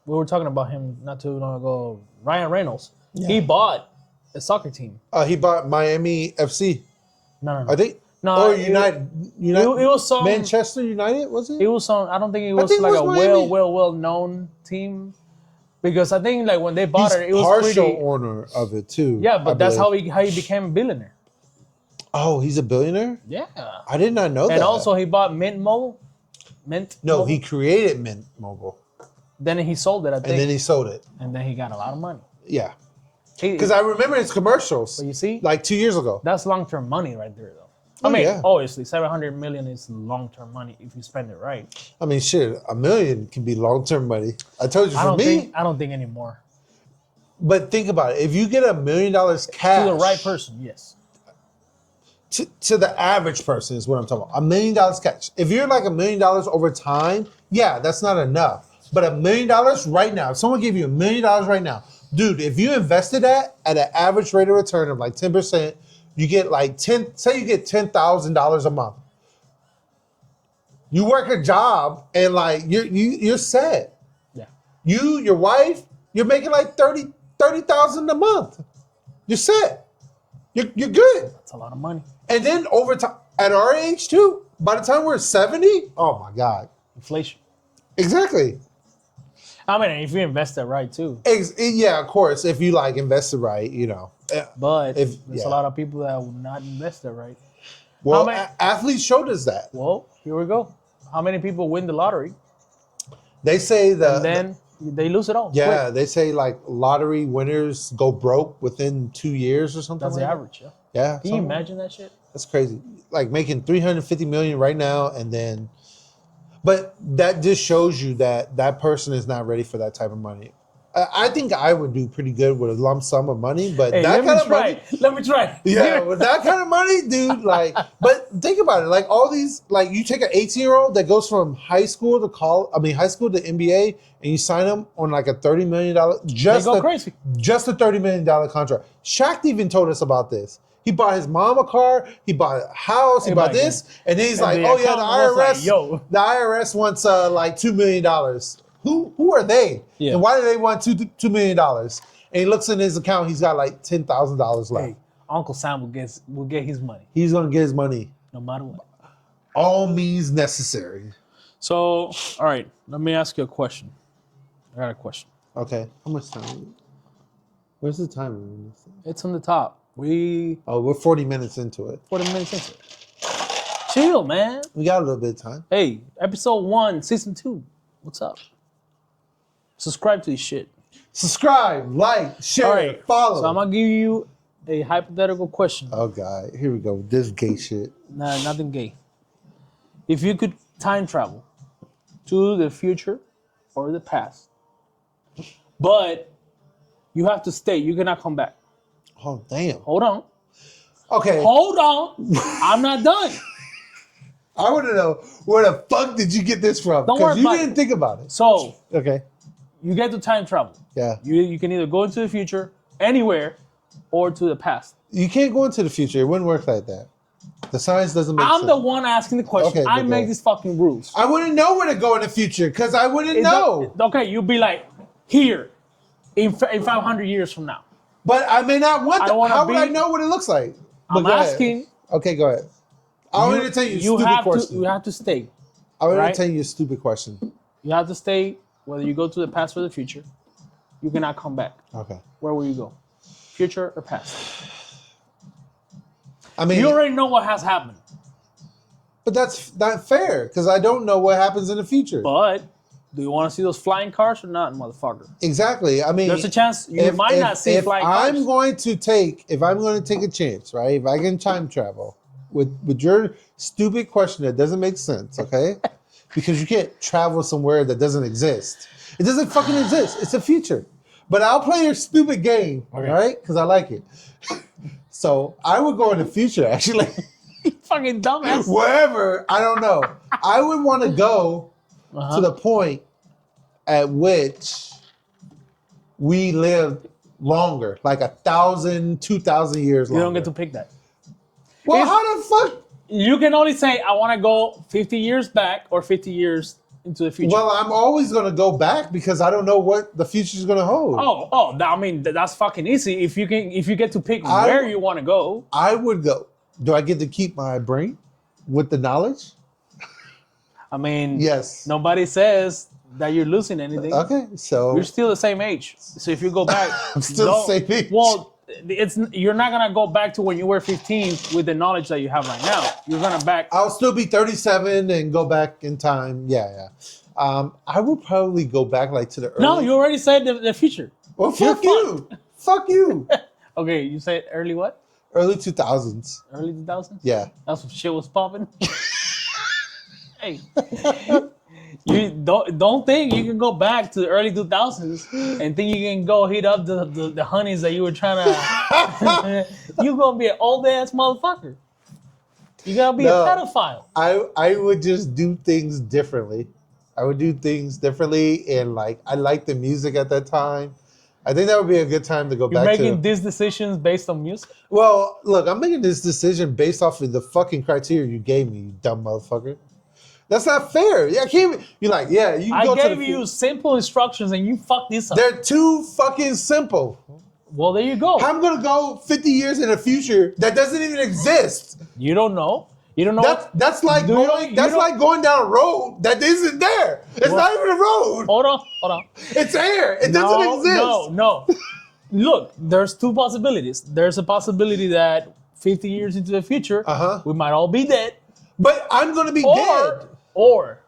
we were talking about him not too long ago, Ryan Reynolds. Yeah. He bought a soccer team. He bought Miami FC. No. I think No, Or United. It was some Manchester United, was it? It was some. I don't think it was think it like was a Miami. well known team, because I think like when they bought He's it, it was partial pretty. owner of it too. Yeah, but that's believe. how he became a billionaire. Oh, he's a billionaire? Yeah. I did not know that. And also he bought Mint Mobile. No, he created Mint Mobile. Then he sold it, I think. And then he sold it. And then he got a lot of money. Yeah. Because I remember his commercials. But you see? Like 2 years ago. That's long-term money right there, though. Oh, I mean, yeah. obviously, 700 million is long-term money if you spend it right. I mean, shit, $1 million can be long-term money. I told you, for me. I don't think anymore. But think about it. If you get $1 million cash. To the right person, yes. To the average person is what I'm talking about. $1 million cash. If you're like $1 million over time, yeah, that's not enough. But $1 million right now, if someone gave you $1 million right now, dude, if you invested that at an average rate of return of like 10%, you get like say you get $10,000 a month. You work a job and like you're set. Yeah. Your wife, you're making like $30,000 a month. You're set. You're good. That's a lot of money. And then over time, at our age too, by the time we're 70, oh my God. Inflation. Exactly. I mean, if you invest it right too. Yeah, of course. If you like invest it right, you know. But there's a lot of people that will not invest it right. Well, athletes showed us that. Well, here we go. How many people win the lottery? They say and then they lose it all. Yeah, quick. they say like lottery winners go broke within 2 years or something. That's like the average. Yeah. Yeah. Can you imagine that shit? That's crazy. Like making $350 million right now, and then, but that just shows you that that person is not ready for that type of money. I think I would do pretty good with a lump sum of money, but hey, that kind of money. Let me try. Yeah, with that kind of money, dude. Like, but think about it. Like all these, like you take an 18-year-old that goes from high school to high school to NBA, and you sign them on like a $30 million crazy. Just a $30 million contract. Shaq even told us about this. He bought his mom a car, he bought a house, he bought this, and then he's like, "Oh yeah, the IRS, the IRS wants like $2 million." Who are they? Yeah. And why do they want $2 million? And he looks in his account, he's got like $10,000 left. Hey, Uncle Sam will get his money. He's gonna get his money. No matter what. All means necessary. So, all right, let me ask you a question. I got a question. Okay. How much time? Where's the timer? It's on the top. We're 40 minutes into it. 40 minutes into it. Chill, man. We got a little bit of time. Hey, episode 1, season 2. What's up? Subscribe to this shit. Subscribe, like, share, follow. So I'm gonna give you a hypothetical question. Oh God, here we go. This gay shit. Nah, nothing gay. If you could time travel to the future or the past, but you have to stay, you cannot come back. Oh damn. Hold on. Okay. Hold on. I'm not done. I want to know where the fuck did you get this from? Don't worry you about didn't think about it. So okay. You get to time travel. Yeah. You can either go into the future, anywhere, or to the past. You can't go into the future. It wouldn't work like that. The science doesn't make sense. I'm the one asking the question. Okay, I make these fucking rules. I wouldn't know where to go in the future because I wouldn't know. Okay, you'll be like, here, in 500 years from now. But I may not want that. How would I know what it looks like? I'm asking. Okay, go ahead. I want to tell you a stupid question. You have to stay. I want to tell you a stupid question. You have to stay, whether you go to the past or the future. You cannot come back. Okay. Where will you go? Future or past? I mean, you already know what has happened. But that's not fair because I don't know what happens in the future. But do you want to see those flying cars or not, motherfucker? Exactly. I mean, there's a chance you might not see flying cars. If I'm going to take a chance, right? If I can time travel with your stupid question that doesn't make sense, okay? Because you can't travel somewhere that doesn't exist. It doesn't fucking exist. It's a future. But I'll play your stupid game, all right? Because I like it. So I would go in the future, actually. You fucking dumbass. Wherever, I don't know. I would want to go to the point at which we lived longer, like 1,000, 2,000 years longer. You don't get to pick that. Well, how the fuck? You can only say, I want to go 50 years back or 50 years into the future. Well, I'm always going to go back because I don't know what the future is going to hold. I mean, that's fucking easy. If you get to pick where you want to go. I would go Do I get to keep my brain with the knowledge? I mean, Yes. nobody says that you're losing anything. Okay, so You're still the same age. So if you go back, I'm still the same age. Well, you're not gonna go back to when you were 15 with the knowledge that you have right now. You're gonna back. I'll still be 37 and go back in time. Yeah. I would probably go back like to the early. No, you already said the future. Well, fuck you. Fuck you. Okay, you said early what? Early 2000s. Early 2000s? Yeah. That's when shit was popping. Hey, you don't think you can go back to the early 2000s and think you can go hit up the honeys that you were trying to. You're gonna be an old ass motherfucker. You're gonna be a pedophile. I would just do things differently. I would do things differently, and like I liked the music at that time. I think that would be a good time to go You're back to. You're making these decisions based on music? Well, look, I'm making this decision based off of the fucking criteria you gave me, you dumb motherfucker. That's not fair. Yeah, I can't. You're like, yeah, you. I gave you simple instructions and you fucked this up. They're too fucking simple. Well, there you go. I'm gonna go 50 years in the future that doesn't even exist. You don't know. You don't know. That's like going. That's like going down a road that isn't there. It's not even a road. Hold on. It's air. It doesn't exist. No. Look, there's two possibilities. There's a possibility that 50 years into the future, we might all be dead. But I'm gonna be dead. Or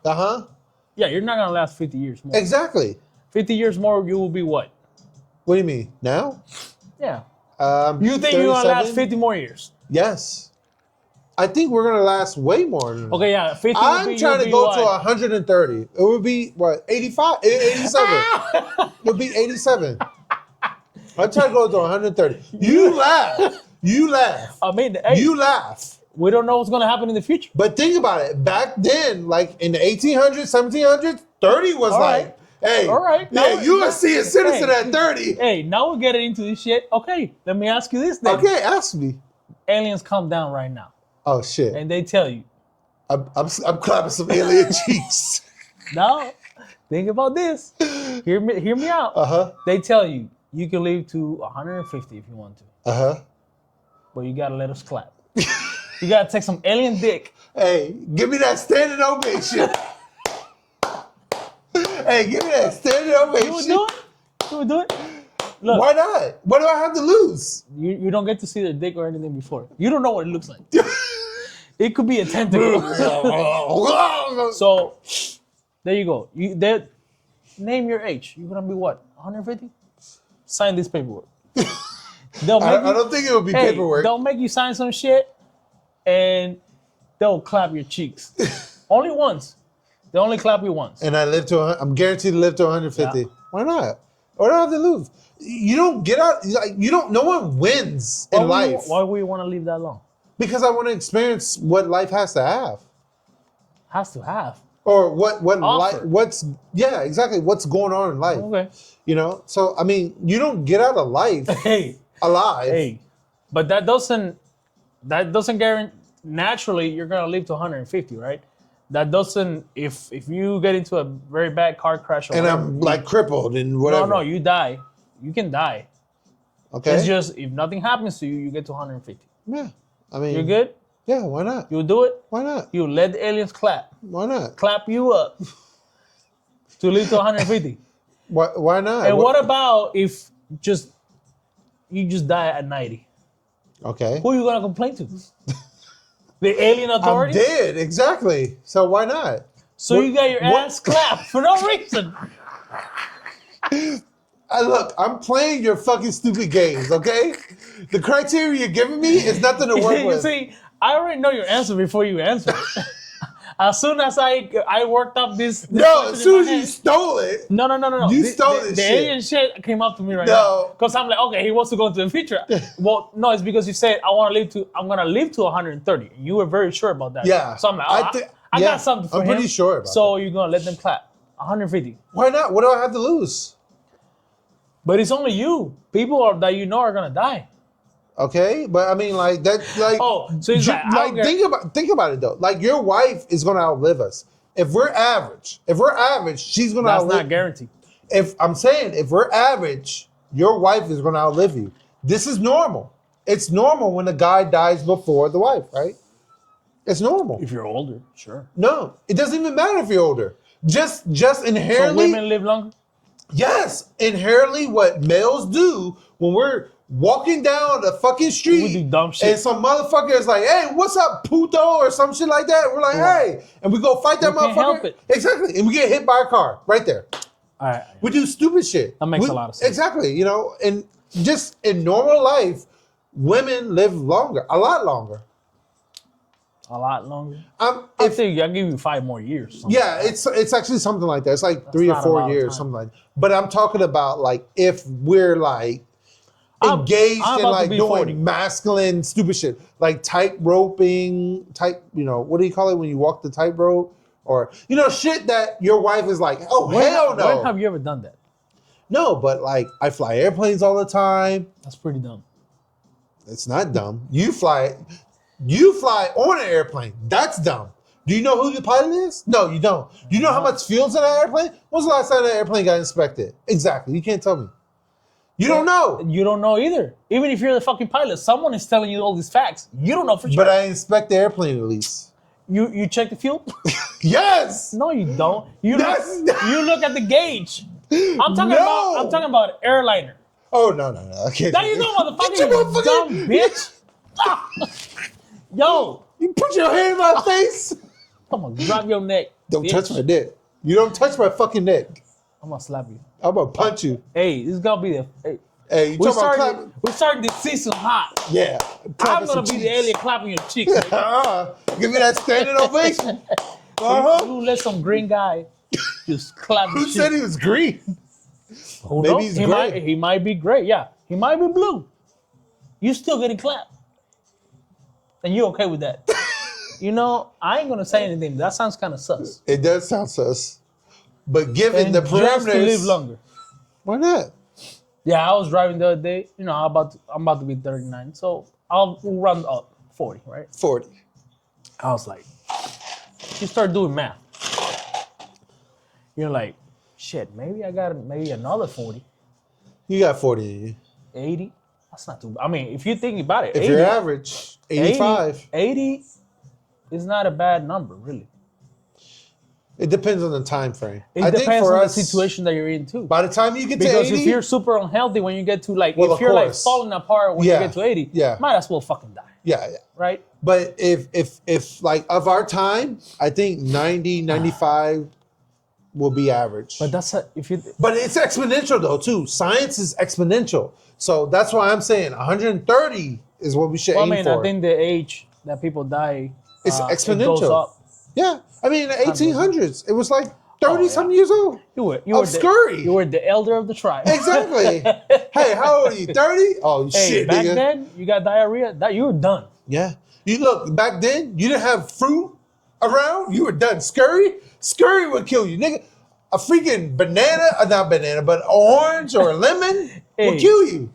yeah, you're not gonna last 50 years more. Exactly. 50 years more, you will be what? What do you mean now? Yeah. You think you're gonna last 50 more years? Yes. I think we're gonna last way more than that. Okay, yeah. 50. I'm trying to go to 130. It would be what? 85, 87. It would be 87. I'm trying to go to 130. You laugh. You laugh. I mean, hey, you laugh. We don't know what's going to happen in the future. But think about it. Back then, like in the 1800s, 1700s, 30 was like, hey, all right. Yeah, you gonna see a citizen at 30. Hey, now we're getting into this shit. Okay, let me ask you this then. Okay, ask me. Aliens come down right now. Oh shit. And they tell you. I'm clapping some alien cheeks. No, think about this. Hear me out. They tell you you can live to 150 if you want to. But you gotta let us clap. You gotta take some alien dick. Hey, give me that standing ovation. Hey, give me that standing ovation. You would do it? You would do it? Look, why not? What do I have to lose? You don't get to see the dick or anything before. You don't know what it looks like. It could be a tentacle. So, there you go. Name your age. You're gonna be what? 150? Sign this paperwork. I don't think it would be paperwork. They'll make you sign some shit, and they'll clap your cheeks. Only once. They only clap you once. And I'm guaranteed to live to 150. Yeah. Why not? What do I have to lose? You don't get out. No one wins in life. Why would you want to live that long? Because I want to experience what life has to have. Has to have. Or what life? Exactly. What's going on in life? Okay. So I mean, you don't get out of life alive. Hey, but that doesn't guarantee. Naturally, you're gonna live to 150, right? That doesn't. If you get into a very bad car crash or whatever, I'm like crippled and whatever. No, you die. You can die. Okay. It's just if nothing happens to you, you get to 150. Yeah. I mean, you're good. Yeah. Why not? You do it. Why not? You let the aliens clap. Why not? Clap you up to live to 150. Why not? And what about if you just die at 90? Okay. Who are you gonna complain to? The alien authorities? I'm dead, exactly. So why not? So you got your ass clapped for no reason. Look, I'm playing your fucking stupid games, okay? The criteria you're giving me is nothing to work with. See, I already know your answer before you answer it. As soon as I worked up this no, as soon as you stole it. No. You stole this shit. The alien shit came up to me right now. Because I'm like, okay, he wants to go into the future. Well, no, it's because you said I'm gonna live to 130. You were very sure about that. Yeah. So I'm like, I got something for him. I'm pretty sure about So you're gonna let them clap. 150. Why not? What do I have to lose? But it's only you. People that you know are gonna die. Okay, but I mean, like that, like so it's like think about it though. Like your wife is gonna outlive us. If we're average, she's gonna outlive. That's not guaranteed. If we're average, your wife is gonna outlive you. This is normal. It's normal when the guy dies before the wife, right? It's normal. If you're older, sure. No, it doesn't even matter if you're older. Just inherently. So women live longer? Yes, inherently what males do when we're walking down the fucking street We do dumb shit. and some motherfucker is like, hey, what's up, puto, or some shit like that. We're like, hey. And we go fight that We can't motherfucker. help it. Exactly. And we get hit by a car right there. All right. We do stupid shit. That makes a lot of sense. Exactly. You know, and just in normal life, women live longer, a lot longer. A lot longer? I'll I'll give you 5 more years. Yeah, it's actually something like that. It's like 3 or not a 4 lot of years, time. something like that. But I'm talking about like if we're like engaged I'm in about to like be doing 40. masculine stupid shit, like tight roping, what do you call it when you walk the tightrope, or shit that your wife is like, oh hell no. When have you ever done that? No, but like I fly airplanes all the time. That's pretty dumb. It's not dumb. You fly on an airplane. That's dumb. Do you know who the pilot is? No, you don't. Do you know how much fuel's in that airplane? When's the last time that airplane got inspected? Exactly. You can't tell me. You don't know. You don't know either. Even if you're the fucking pilot, someone is telling you all these facts. You don't know for sure. But I inspect the airplane at least. You check the fuel? Yes. No, you don't. You look at the gauge. I'm talking No. about airliner. Oh no. Okay. Now you know, motherfucker, Get your you motherfucking- dumb bitch. Yo, You put your hand in my face. I'm gonna grab your neck. Don't bitch. touch my neck. You don't touch my fucking neck. I'm gonna slap you. I'm gonna punch you. Hey, this is gonna be the. Hey, Hey, you talking about clapping? we're starting this season hot. Yeah. I'm clapping gonna some be the cheeks. alien clapping your cheeks. nigga. Give me that standing ovation. Uh-huh. You let some green guy just clap Who your cheeks. said he was green? Who Maybe knows? he's he gray. He might be gray. Yeah, he might be blue. You still getting clapped, and you okay with that? I ain't gonna say anything. That sounds kind of sus. It does sound sus. But given And the just to parameters, live longer. why not? Yeah, I was driving the other day. I'm about to be 39, so we'll round up 40, right? 40. I was like, you start doing math. You're like, shit, maybe I got another 40, You got 40 in you. 80. That's not too. I mean, if you think about it, If 80, you're average, 85. 80 is not a bad number, really. It depends on the time frame. It I think depends for on us, the situation that you're in too. by the time you get to Because 80, if you're super unhealthy when you get to like, Well, if of you're like course. falling apart when Yeah, you get to 80, yeah. might as well fucking die, yeah. right? But if like of our time, I think 90, 95 will be average. But that's But it's exponential though too. Science is exponential. So that's why I'm saying 130 is what we should Well, aim I mean, for. I think the age that people die, It's It exponential. goes up. Yeah. I mean, in the 1800s, it was like 30 Oh, yeah. something years old. You were Of scurry. You were the elder of the tribe. Exactly. Hey, how old are you? 30? Oh, Hey, shit, back nigga. then you got diarrhea. That you were done. Yeah. You look, back then, you didn't have fruit around. You were done. Scurry would kill you, nigga. A freaking not banana, but orange or a lemon Hey. will kill you.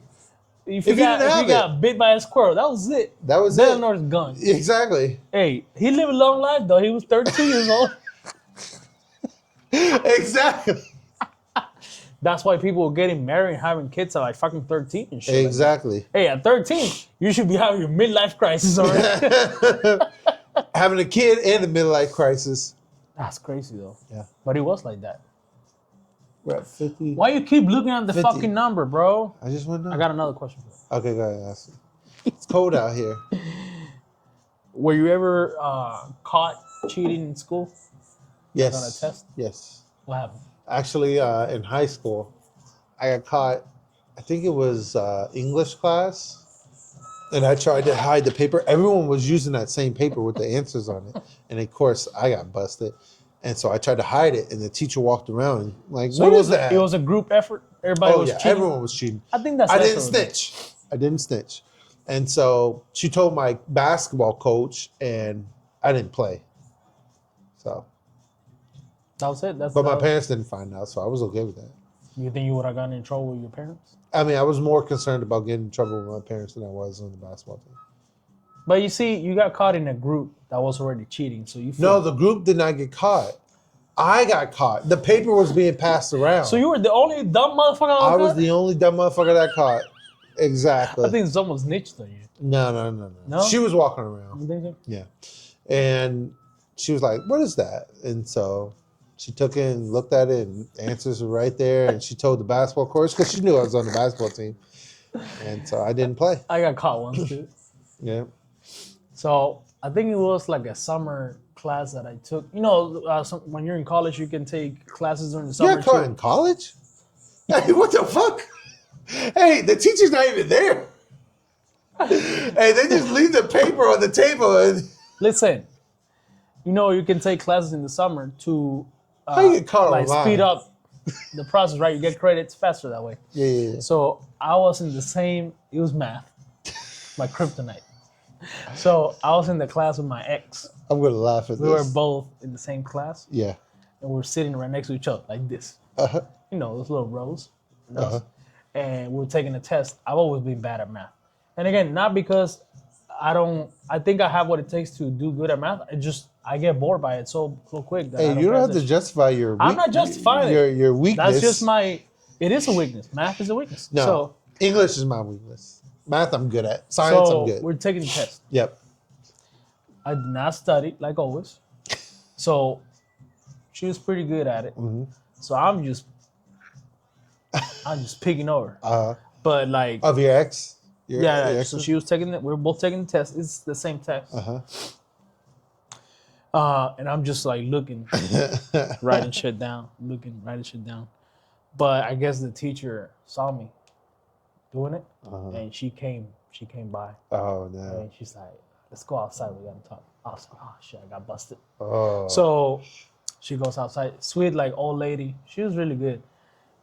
If you you didn't have got bit by a squirrel, that was it. That was Then it. North's gone. Exactly. Hey, he lived a long life though. He was 32 years old. Exactly. That's why people were getting married and having kids at like fucking 13 and shit. like that. Exactly. Hey, at 13, you should be having your midlife crisis already. Having a kid and a midlife crisis. That's crazy though. Yeah. But he was like that. We're at 50. Why you keep looking at the 50. fucking number, bro? I just want to know. I got another question for you. Okay, go ahead. Ask it. It's cold out here. Were you ever caught cheating in school? Yes. On a test? Yes. What happened? Actually, in high school, I got caught. I think it was English class, and I tried to hide the paper. Everyone was using that same paper with the answers on it, and of course, I got busted. And so I tried to hide it, and the teacher walked around and like, So "What it was was that?" It was a group effort. Everybody was cheating. Everyone was cheating. I think that's. I didn't excellent. snitch. I didn't snitch, and so she told my basketball coach, and I didn't play. So, That was it. but my parents didn't find out, so I was okay with that. You think you would have gotten in trouble with your parents? I mean, I was more concerned about getting in trouble with my parents than I was on the basketball team. But you see, you got caught in a group that was already cheating, so you. No, the group did not get caught. I got caught. The paper was being passed around. So you were the only dumb motherfucker. I was the only dumb motherfucker that caught. Exactly. I think someone snitched on you. No. No? She was walking around. You think so? Yeah. And she was like, what is that? And so she took it and looked at it, and answers were right there. And she told the basketball coach because she knew I was on the basketball team. And so I didn't play. I got caught once too. Yeah. So I think it was like a summer class that I took. When you're in college, you can take classes during the summer. You're caught in college? Hey, what the fuck? Hey, the teacher's not even there. Hey, they just leave the paper on the table. And Listen, you can take classes in the summer to how you get caught like online? speed up the process, right? You get credits faster that way. Yeah. So I was in the same. It was math, my kryptonite. So I was in the class with my ex. I'm gonna laugh at We this. were both in the same class, Yeah. and we're sitting right next to each other like this. Uh-huh. Those little rows. Uh-huh. And we were taking a test. I've always been bad at math. And again, not because I think I have what it takes to do good at math. I get bored by it so quick that I Hey, you don't have to justify your. I'm not justifying it. Your weakness. That's just it is a weakness. Math is a weakness. No, So English is my weakness. Math, I'm good at. Science, I'm good. we're taking the test. Yep. I did not study like always. So she was pretty good at it. Mm-hmm. So I'm just picking over. But like Of your ex? yeah, so she was taking it. We were both taking the test. It's the same test. And I'm just like looking, writing shit down. But I guess the teacher saw me doing it, and she came by, Oh no. and she's like, "Let's go outside. We gotta talk." I was like, "Oh shit, I got busted." Oh. So she goes outside, sweet like old lady. She was really good,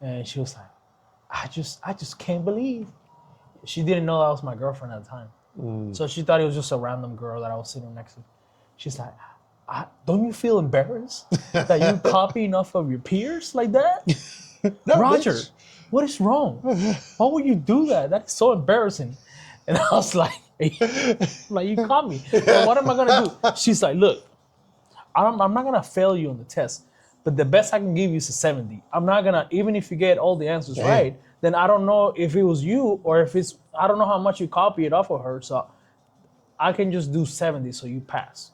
and she was like, I just can't believe." She didn't know that was my girlfriend at the time, so she thought it was just a random girl that I was sitting next to. She's like, "Don't you feel embarrassed that you copying off of your peers like that?" No, Roger, bitch. what is wrong? Why would you do that? That's so embarrassing. And I was like, you caught me. Well, what am I gonna do? She's like, look, I'm not gonna fail you on the test, but the best I can give you is a 70. I'm not gonna, even if you get all the answers right, then I don't know if it was you or if I don't know how much you copied off of her. So I can just do 70 so you pass.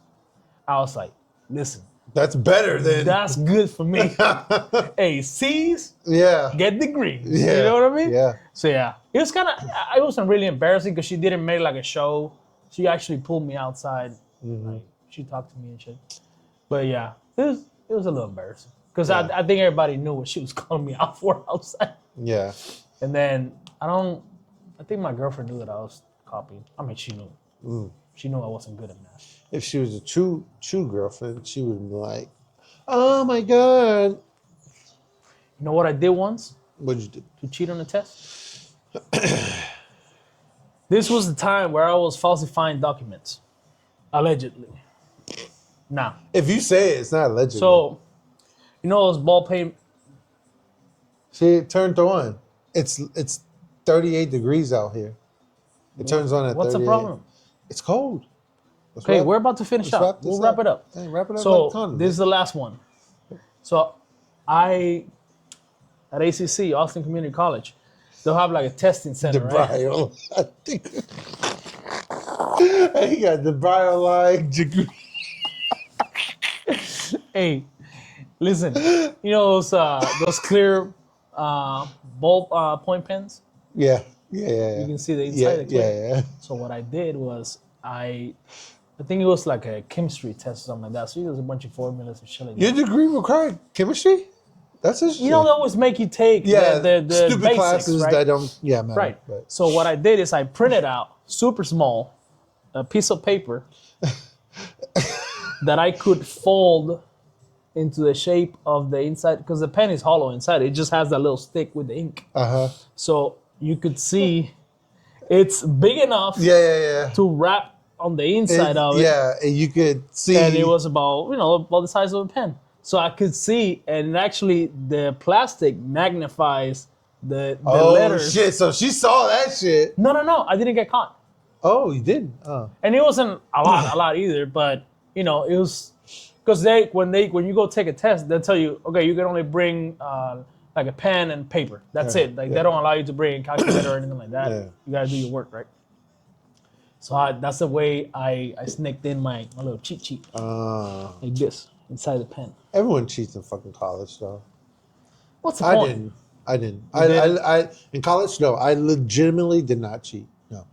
I was like, listen, That's better than. that's good for me. Hey, C's, Yeah. get degrees. Yeah. You know what I mean? Yeah. So yeah, it wasn't really embarrassing because she didn't make like a show. She actually pulled me outside. Like, she talked to me and shit. But yeah, it was a little embarrassing because I think everybody knew what she was calling me out for outside. Yeah. And then I think my girlfriend knew that I was copying. I mean, she knew. She knew I wasn't good at math. If she was a true girlfriend, she would be like, "Oh my god." You know what I did once What'd you do? to cheat on the test? This was the time where I was falsifying documents, allegedly. Now, If you say it, it's not allegedly. so those ball pay. See, it turned on. It's 38 degrees out here. It turns on at 38. What's the problem? It's cold. Let's Okay, wrap- we're about to finish let's up. We'll wrap it up. Hey, wrap it up. So like condom. this is the last one. So at ACC, Austin Community College, they'll have like a testing center, right? DeBrio. I think. He got DeBrio like degree. Hey, listen, those clear ball point pens? Yeah. You can see the inside of the clear. Yeah. So what I did was I think it was like a chemistry test or something like that. So there's a bunch of formulas and shit like that. Your degree required chemistry? That's interesting. They always make you take the stupid basics, classes right? that don't matter. Right. But. So what I did is I printed out super small a piece of paper that I could fold into the shape of the inside because the pen is hollow inside. It just has that little stick with the ink. So you could see it's big enough to wrap on the inside of it. Yeah, and you could see. And it was about the size of a pen. So I could see, and actually the plastic magnifies the letters. Oh shit! So she saw that shit. No, I didn't get caught. Oh, you didn't? Oh. And it wasn't a lot either, but it was because when you go take a test, they'll tell you, okay, you can only bring like a pen and paper. That's it. Like they don't allow you to bring a calculator or anything like that. Yeah. You gotta do your work, right? So that's the way I sneaked in my little cheat sheet. Like this, inside the pen. Everyone cheats in fucking college, though. What's the point? I didn't. I in college, no. I legitimately did not cheat. No.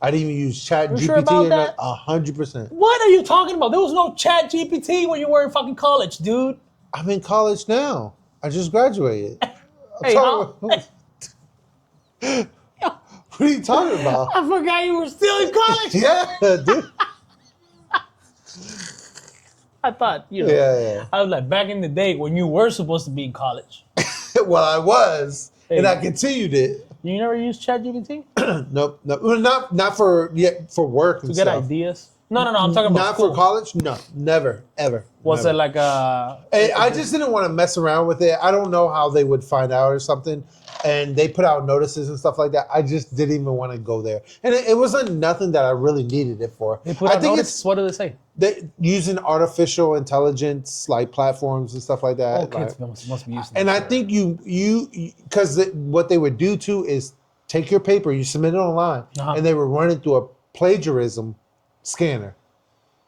I didn't even use Chat GPT. Sure about that? 100%. What are you talking about? There was no Chat GPT when you were in fucking college, dude. I'm in college now. I just graduated. Hey, what are you talking about? I forgot you were still in college. Yeah, dude. I thought, Yeah. I was like, back in the day when you were supposed to be in college. Well, I was, and I continued it. You never used ChatGPT? Nope. Well, not for work and to get stuff. ideas? No. I'm talking about Not school. for college. No, never, ever. Was never. it like a? I just didn't want to mess around with it. I don't know how they would find out or something. And they put out notices and stuff like that. I just didn't even want to go there. And it wasn't nothing that I really needed it for. They put out notices? What do they say? They using artificial intelligence like platforms and stuff like that. Oh, kids must be using. And I think you because what they would do too is take your paper, you submit it online, and they would run it through a plagiarism scanner.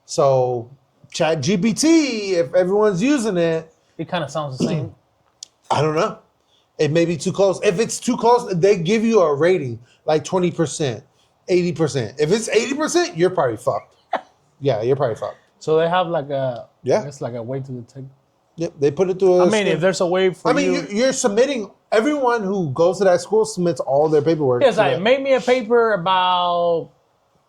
So Chat GPT, if everyone's using it, it kind of sounds the same. I don't know. It may be too close. If it's too close, they give you a rating like 20%, 80%. If it's 80%, you're probably fucked. Yeah, you're probably fucked. So they have like a it's like a way to detect. Yep, they put it through. If there's a way for you're submitting. Everyone who goes to that school submits all their paperwork. Yes, I make me a paper about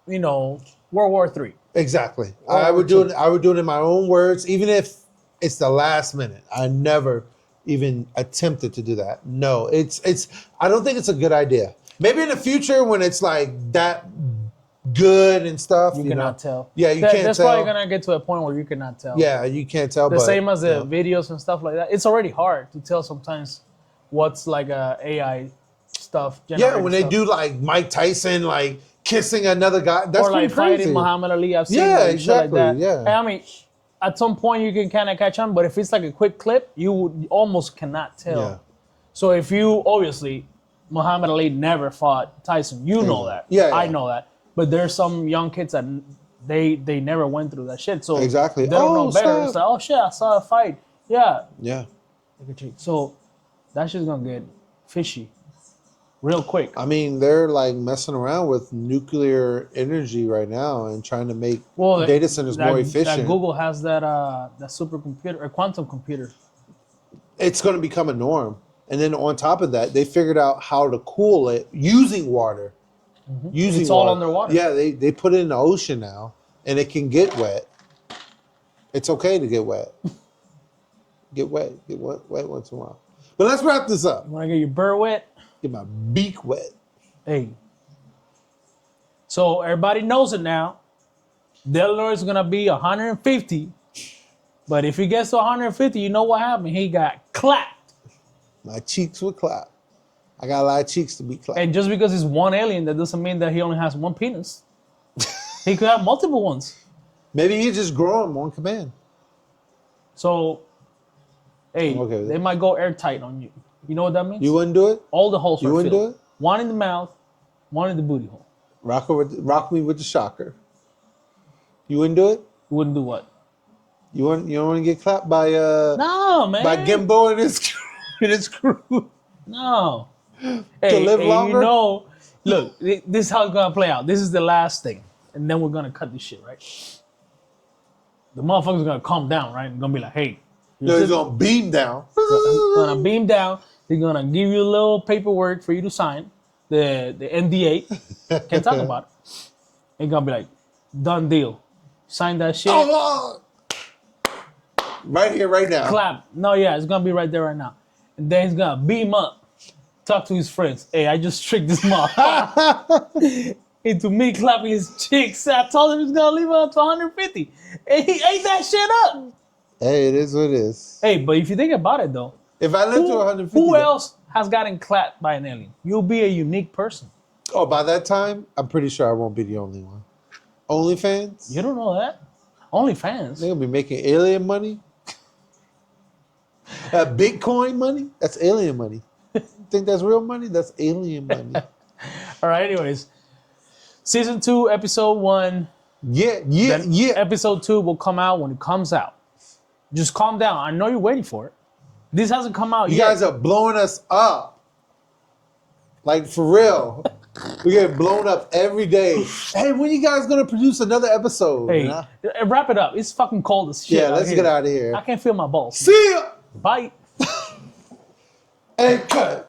World War III. Exactly. I would do it in my own words, even if it's the last minute. I never even attempted to do that. No, it's. I don't think it's a good idea. Maybe in the future when it's like that good and stuff, you cannot tell. Yeah, you can't tell. That's probably gonna get to a point where you cannot tell. Yeah, you can't tell. The same as the videos and stuff like that. It's already hard to tell sometimes what's like a AI stuff. Yeah, when they do like Mike Tyson like kissing another guy, that's or like crazy. fighting Muhammad Ali. I've seen exactly. shit like that. Yeah. And I mean, at some point you can kind of catch on, but if it's like a quick clip, you almost cannot tell. Yeah. So if you obviously Muhammad Ali never fought Tyson, you know that. Yeah, I know that. But there's some young kids that they never went through that shit. So exactly. They don't know better. It's like, oh shit, I saw a fight. Yeah. Yeah. So that shit's gonna get fishy real quick. I mean, they're like messing around with nuclear energy right now and trying to make data centers more efficient. That Google has that supercomputer, a quantum computer. It's going to become a norm. And then on top of that, they figured out how to cool it using water. Mm-hmm. It's all underwater. Yeah, they put it in the ocean now, and it can get wet. It's okay to get wet. Get wet once in a while. But let's wrap this up. You want to get your burr wet? Get my beak wet. Hey. So everybody knows it now. Delaware is going to be 150. But if he gets to 150, you know what happened? He got clapped. My cheeks would clap. I got a lot of cheeks to be clapped. And just because he's one alien, that doesn't mean that he only has one penis. He could have multiple ones. Maybe he just grow them on command. So, hey, they might go airtight on you. You know what that means? You wouldn't do it? All the holes are filled. You wouldn't do it? One in the mouth, one in the booty hole. Rock me with the shocker. You wouldn't do it? You wouldn't do what? You don't want to get clapped by no, man. By Gimbo and his crew. No. To live longer? Look, this is how it's gonna play out. This is the last thing, and then we're gonna cut this shit, right? The motherfucker's gonna calm down, right? And gonna be like, hey. No, he's gonna beam down. He's gonna beam down. He's gonna give you a little paperwork for you to sign, the NDA. Can't talk about it. He's gonna be like, done deal. Sign that shit. Oh, right here, right now. Clap. No, yeah, it's gonna be right there right now. And then he's gonna beam up. Talk to his friends. Hey, I just tricked this motherfucker into me clapping his cheeks. I told him he's gonna leave it up to 150. And he ate that shit up. Hey, it is what it is. Hey, but if you think about it though, if I live to 150, who else has gotten clapped by an alien? You'll be a unique person. Oh, by that time, I'm pretty sure I won't be the only one. OnlyFans? You don't know that. OnlyFans. They're gonna be making alien money. Bitcoin money? That's alien money. You think that's real money? That's alien money. All right. Anyways, season 2, episode 1. Yeah. Episode 2 will come out when it comes out. Just calm down. I know you're waiting for it. This hasn't come out You yet. guys are blowing us up. Like, for real. We get blown up every day. Hey, when you guys going to produce another episode? Hey, You know? wrap it up. It's fucking cold as shit. Yeah, let's get out of here. I can't feel my balls. See ya! Bye. And cut.